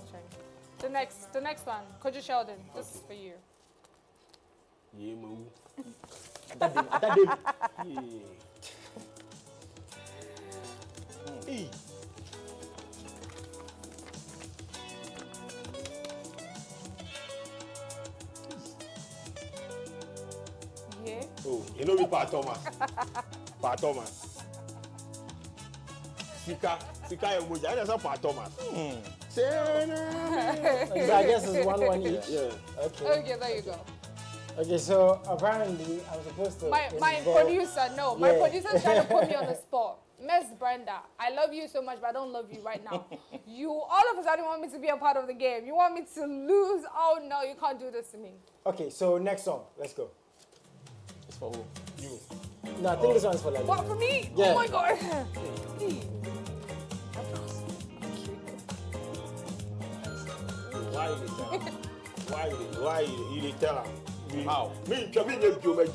Speaker 1: The next one, Coach Sheldon. This is for you.
Speaker 4: Yeah, move.
Speaker 1: Yeah.
Speaker 4: Oh, you know me, Pa Thomas. Pa Thomas. Sika emoji. I just Pa Thomas.
Speaker 2: So I guess it's 1-1 each.
Speaker 4: Yeah.
Speaker 1: Okay, there you go.
Speaker 2: Okay, so apparently I'm supposed to.
Speaker 1: My producer, no. My producer's trying to put me on the spot. Miss Brenda, I love you so much, but I don't love you right now. You all of a sudden want me to be a part of the game. You want me to lose? Oh no, you can't do this to me.
Speaker 2: Okay, so next song. Let's go.
Speaker 3: it's for who?
Speaker 4: You.
Speaker 2: No, I think this one's for Lali.
Speaker 1: What, for me?
Speaker 2: Yeah.
Speaker 1: Oh my god.
Speaker 4: Why you tell her?
Speaker 3: How?
Speaker 4: Me, you give me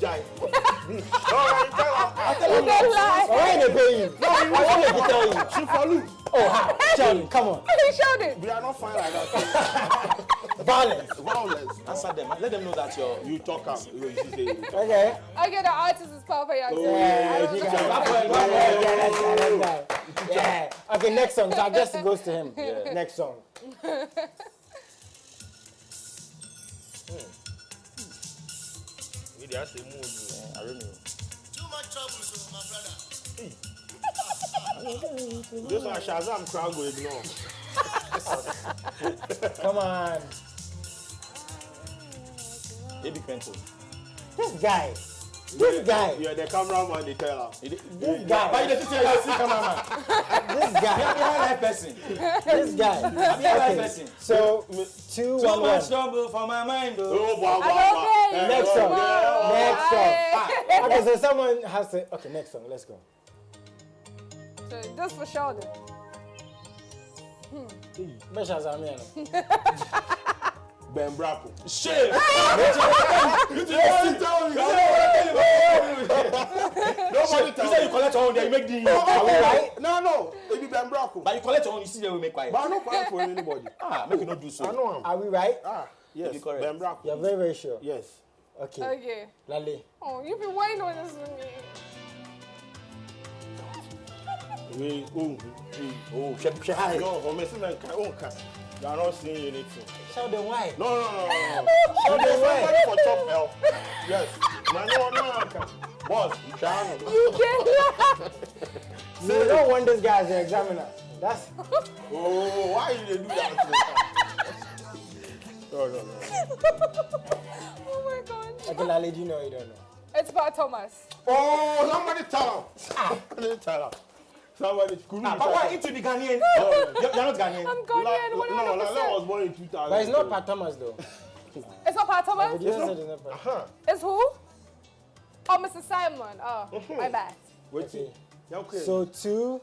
Speaker 4: giant. All right, tell her.
Speaker 1: You don't lie.
Speaker 2: Why they pay you? No, I want to tell you.
Speaker 4: She follow.
Speaker 2: Oh, how? Sheldon, come on.
Speaker 1: He showed it.
Speaker 4: We are not fine like that.
Speaker 2: Violence.
Speaker 3: Answer them. Let them know that you're.
Speaker 4: You talk up.
Speaker 2: Okay.
Speaker 1: Okay, the artist is perfect.
Speaker 2: Yeah, yeah. Okay, next song. So I guess it goes to him.
Speaker 3: Yeah.
Speaker 2: Next song.
Speaker 4: We just say move.
Speaker 3: I don't know.
Speaker 7: Too much trouble, so my brother.
Speaker 4: This one Shazam crowd go ignore.
Speaker 2: Come on.
Speaker 3: Baby Quentin.
Speaker 2: This guy. This guy.
Speaker 4: You're the cameraman, they tell her.
Speaker 2: This guy.
Speaker 3: Why you didn't say you see cameraman?
Speaker 2: This guy.
Speaker 3: You're a live person.
Speaker 2: This guy.
Speaker 3: I'm a live person.
Speaker 2: So, 2, 1, 1.
Speaker 3: Too much trouble for my mind, though.
Speaker 4: Oh, wow,
Speaker 1: Okay.
Speaker 2: Next song. Next song.
Speaker 1: Hey.
Speaker 2: Okay, so someone has to. Okay, next song. Let's go.
Speaker 1: So this for Sheldon.
Speaker 2: Mesha Zamiano.
Speaker 4: Ben Braco.
Speaker 3: Shit!
Speaker 4: You didn't tell me. Nobody tell
Speaker 3: You say you
Speaker 4: me.
Speaker 3: collect your own, then you make the.
Speaker 2: Are we right?
Speaker 4: No. It be Ben Braco.
Speaker 3: But you collect your own, you see they will make quiet.
Speaker 4: But I'm not quiet for anybody.
Speaker 3: Make you not do so.
Speaker 4: I know him.
Speaker 2: Are we right?
Speaker 4: Yes,
Speaker 3: be correct.
Speaker 4: Ben Braco.
Speaker 2: You're very, very sure.
Speaker 4: Yes.
Speaker 2: Okay.
Speaker 1: Okay.
Speaker 2: Lale.
Speaker 1: Oh, you've been waiting on this with me.
Speaker 2: Hi.
Speaker 4: No, for me, you are not seeing anything.
Speaker 2: Sheldon, why?
Speaker 4: No.
Speaker 2: Sheldon, why?
Speaker 4: Somebody for top help. Yes. No. Boss,
Speaker 1: You can't lie.
Speaker 2: You don't want this guy as your examiner. That's.
Speaker 4: Oh, why you do that? No.
Speaker 1: Oh my God.
Speaker 2: Okay, Lale, do you know or you don't know?
Speaker 1: It's by Thomas.
Speaker 4: Oh, somebody tell him. Somebody could
Speaker 3: But why into the Ghanaian? You're not Ghanaian.
Speaker 1: I'm Ghanaian, 100%.
Speaker 4: No, Lala was born in 2000.
Speaker 2: But it's not Pat Thomas though.
Speaker 1: It's not by
Speaker 2: The
Speaker 1: Thomas?
Speaker 2: producer said it's not Pat.
Speaker 1: It's who? Oh, Mr. Simon. Oh, my bad.
Speaker 2: Okay.
Speaker 4: Okay.
Speaker 2: So 2,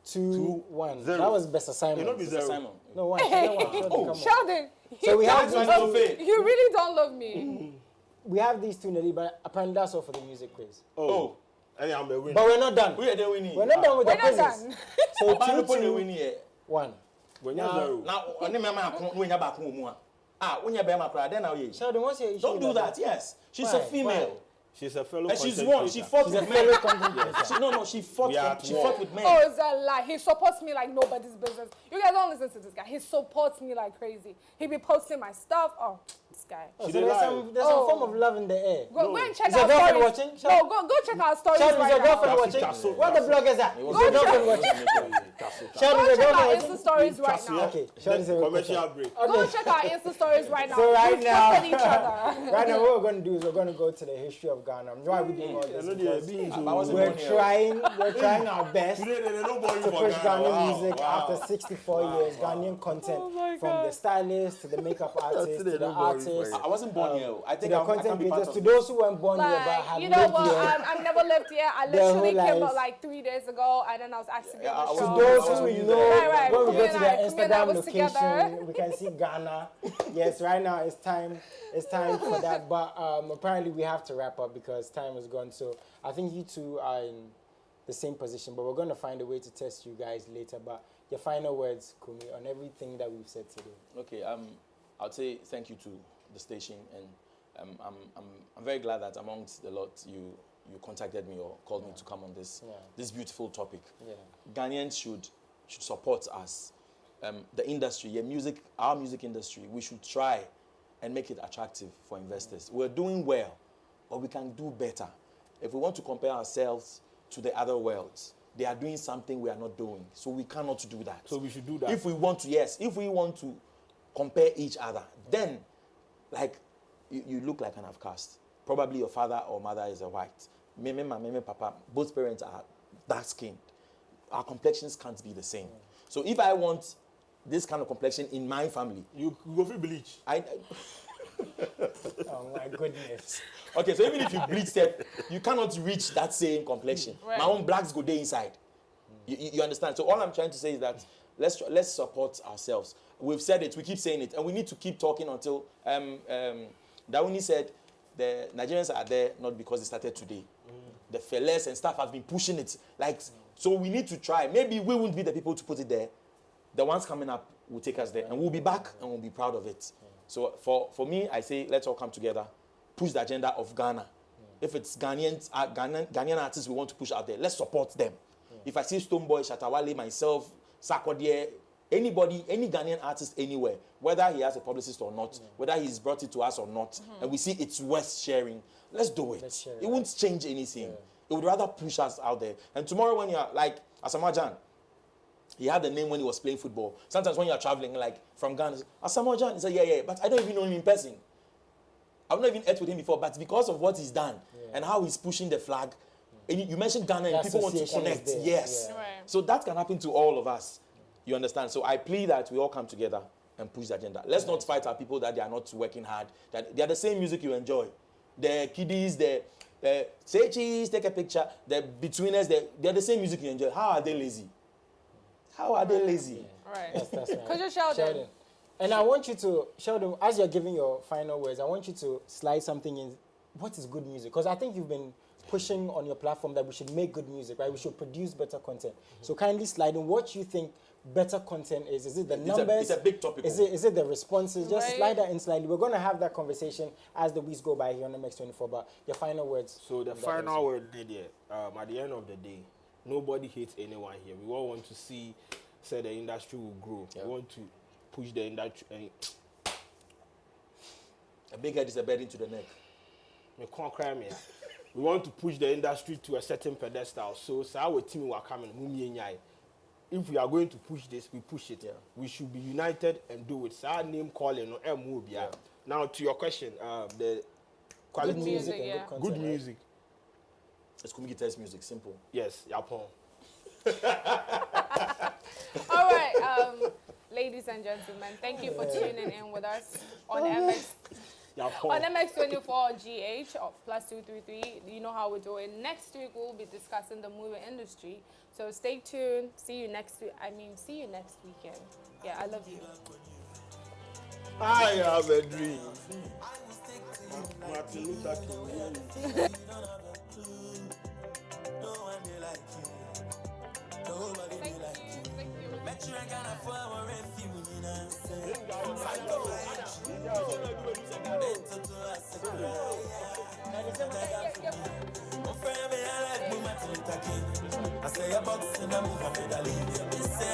Speaker 2: 2, 1.
Speaker 4: Zero.
Speaker 2: That was best assignment.
Speaker 4: You know be zero.
Speaker 3: Simon.
Speaker 2: No, 1. Sheldon, Sheldon, come on.
Speaker 1: Sheldon.
Speaker 2: So we have
Speaker 1: you
Speaker 2: these
Speaker 1: don't-
Speaker 3: fair.
Speaker 1: You really don't love me.
Speaker 2: we have these two Nelly, but apparently that's all for the music quiz.
Speaker 4: Oh. And I'm a winner.
Speaker 2: But we're not done.
Speaker 3: We are the winning.
Speaker 2: We're not done with
Speaker 1: We're
Speaker 2: the
Speaker 1: not
Speaker 2: quizzes.
Speaker 1: done.
Speaker 2: So
Speaker 3: But
Speaker 2: 2,
Speaker 3: you put the
Speaker 2: 2,
Speaker 3: winning here.
Speaker 2: 1.
Speaker 4: When you're zero.
Speaker 3: Now, when you when you're back home, when you're back home, then now you.
Speaker 2: Sheldon, what's your issue?
Speaker 3: Don't do
Speaker 2: with
Speaker 3: that. Yes, she's
Speaker 2: Why?
Speaker 3: a female.
Speaker 4: She's a fellow
Speaker 3: And she's
Speaker 4: content
Speaker 3: won. She
Speaker 4: creator.
Speaker 3: fought
Speaker 2: She's a
Speaker 3: with
Speaker 2: fellow
Speaker 3: men.
Speaker 2: content creator.
Speaker 3: She fought.
Speaker 4: We are at
Speaker 3: She
Speaker 4: war.
Speaker 3: fought with men.
Speaker 1: Oh, it's a lie. He supports me like nobody's business. You guys don't listen to this guy. He supports me like crazy. He be posting my stuff. Oh, this guy.
Speaker 2: Oh,
Speaker 4: She
Speaker 2: so
Speaker 4: did
Speaker 2: there's
Speaker 4: lie.
Speaker 2: some
Speaker 1: Oh.
Speaker 2: form of love in the air.
Speaker 1: Go and check
Speaker 2: Is your
Speaker 1: our
Speaker 2: girlfriend
Speaker 1: stories.
Speaker 2: watching?
Speaker 1: No, go check our stories
Speaker 2: Sheldon, is
Speaker 1: right
Speaker 2: your
Speaker 1: now.
Speaker 2: girlfriend watching?
Speaker 4: Tasso.
Speaker 2: What the bloggers are? Is your girlfriend watching? Sheldon,
Speaker 1: Go
Speaker 2: is your
Speaker 1: check our
Speaker 2: girlfriend
Speaker 1: Insta
Speaker 2: watching?
Speaker 1: stories right
Speaker 4: Tasso,
Speaker 1: now.
Speaker 4: yeah.
Speaker 2: Okay, Sheldon said we're
Speaker 4: Commercial break.
Speaker 1: Go check our Insta stories right now.
Speaker 2: So right
Speaker 1: We've
Speaker 2: now,
Speaker 1: posted each other.
Speaker 2: right now, what we're going to do is we're going to go to the history of Ghana. Why are we doing all this? Because we're trying our best
Speaker 4: Today, they don't born you
Speaker 2: to
Speaker 4: for
Speaker 2: push
Speaker 4: Ghana.
Speaker 2: Ghanaian
Speaker 4: Wow,
Speaker 2: music
Speaker 4: wow.
Speaker 2: after 64 years. Ghanaian content,
Speaker 1: Oh my
Speaker 2: from
Speaker 1: God.
Speaker 2: the stylist to the makeup artist to
Speaker 4: they
Speaker 2: the
Speaker 4: don't born you for
Speaker 2: artist,
Speaker 4: it.
Speaker 3: I wasn't born here. I
Speaker 2: to
Speaker 3: think
Speaker 2: the
Speaker 3: I can
Speaker 2: content
Speaker 3: be part
Speaker 2: creators,
Speaker 3: of
Speaker 2: to
Speaker 3: it.
Speaker 2: those who weren't born here but
Speaker 1: Like,
Speaker 2: have
Speaker 1: you know
Speaker 2: lived
Speaker 1: what?
Speaker 2: here.
Speaker 1: I've never lived here. I
Speaker 2: Their whole
Speaker 1: literally came out
Speaker 2: lives.
Speaker 1: like 3 days ago, and then I was active
Speaker 3: Yeah, I
Speaker 1: in the
Speaker 3: was-
Speaker 1: show.
Speaker 2: To those
Speaker 3: I was
Speaker 2: who
Speaker 3: with you
Speaker 2: know,
Speaker 3: there.
Speaker 1: Right.
Speaker 2: when we
Speaker 1: Kumi
Speaker 2: go
Speaker 1: and
Speaker 2: to
Speaker 1: I-
Speaker 2: their
Speaker 1: Kumi and I
Speaker 2: Instagram
Speaker 1: was
Speaker 2: location,
Speaker 1: together.
Speaker 2: we can see Ghana. Yes, right now it's time for that. But apparently we have to wrap up because time is gone. So I think you two are in the same position, but we're going to find a way to test you guys later. But your final words, Kumi, on everything that we've said today.
Speaker 3: Okay, I'd say thank you to the station, and I'm very glad that amongst the lot you contacted me or called me to come on this beautiful topic.
Speaker 2: Yeah.
Speaker 3: Ghanaians should support us. The industry, our music industry, we should try and make it attractive for investors. We're doing well, but we can do better. If we want to compare ourselves to the other worlds, they are doing something we are not doing. So we cannot do that.
Speaker 4: So we should do that.
Speaker 3: If we want to compare each other, then like you look like an outcast. Probably your father or mother is a white. Me, papa, both parents are dark skinned. Our complexions can't be the same. So if I want this kind of complexion in my family,
Speaker 4: You go for bleach.
Speaker 2: Oh my goodness.
Speaker 3: Okay, so even if you bleach them, you cannot reach that same complexion.
Speaker 1: Right.
Speaker 3: My own blacks go there inside. You understand? So all I'm trying to say is that let's support ourselves. We've said it, we keep saying it, and we need to keep talking until Dawuni said the Nigerians are there not because they started today. The fellas and stuff have been pushing it. So we need to try. Maybe we won't be the people to put it there. The ones coming up will take us there, and we'll be back and we'll be proud of it. So for me, I say let's all come together, push the agenda of Ghana. If it's Ghanaian artists we want to push out there, let's support them. If I see Stoneboy, Shatawale, myself, Sarkodie, anybody, any Ghanaian artist anywhere, whether he has a publicist or not, whether he's brought it to us or not, and we see it's worth sharing, let's do it. It won't change anything. It would rather push us out there. And tomorrow when you're like Asamajan, he had the name when he was playing football. Sometimes when you're traveling, like from Ghana, Asamajan, he said, yeah, but I don't even know him in person. I've not even ate with him before, but because of what he's done and how he's pushing the flag, and you mentioned Ghana and people want to connect. Yes. Yeah. Right. So that can happen to all of us. You understand? So I plead that we all come together and push the agenda. Let's not fight our people that they are not working hard. That they are the same music you enjoy. The kiddies, the say cheese, take a picture. The betweeners, they're the same music you enjoy. How are they lazy? How are they lazy?
Speaker 1: Right.
Speaker 2: That's right.
Speaker 1: Could you Sheldon?
Speaker 2: And I want you to, Sheldon, as you're giving your final words, I want you to slide something in. What is good music? Because I think you've been pushing on your platform that we should make good music, right? We should produce better content. So kindly slide in what you think better content is. Is it the numbers?
Speaker 3: It's a big topic.
Speaker 2: Is it the responses? Just slide that in slightly. We're going to have that conversation as the weeks go by here on MX24. But your final words.
Speaker 4: So the final word here, at the end of the day, nobody hates anyone here. We all want to see, the industry will grow. Yeah. We want to push the industry.
Speaker 3: A big head is a bed into the neck.
Speaker 4: You can't cry me. We want to push the industry to a certain pedestal. So our team will come and if we are going to push this, we push it. Yeah. We should be united and do it. So our name calling no move. Yeah. Now to your question, the quality
Speaker 1: good music and good
Speaker 4: content. Good music.
Speaker 3: It's community music, simple.
Speaker 4: Yes, Yapon.
Speaker 1: All right, ladies and gentlemen, thank you for tuning in with us on MX. On MX24 GH or +233, you know how we do it. Next week we'll be discussing the movie industry. So stay tuned. See you next weekend. Yeah, I love you.
Speaker 4: I have a dream. Martin Luther King.
Speaker 5: I say a box and I'm moving with a lady.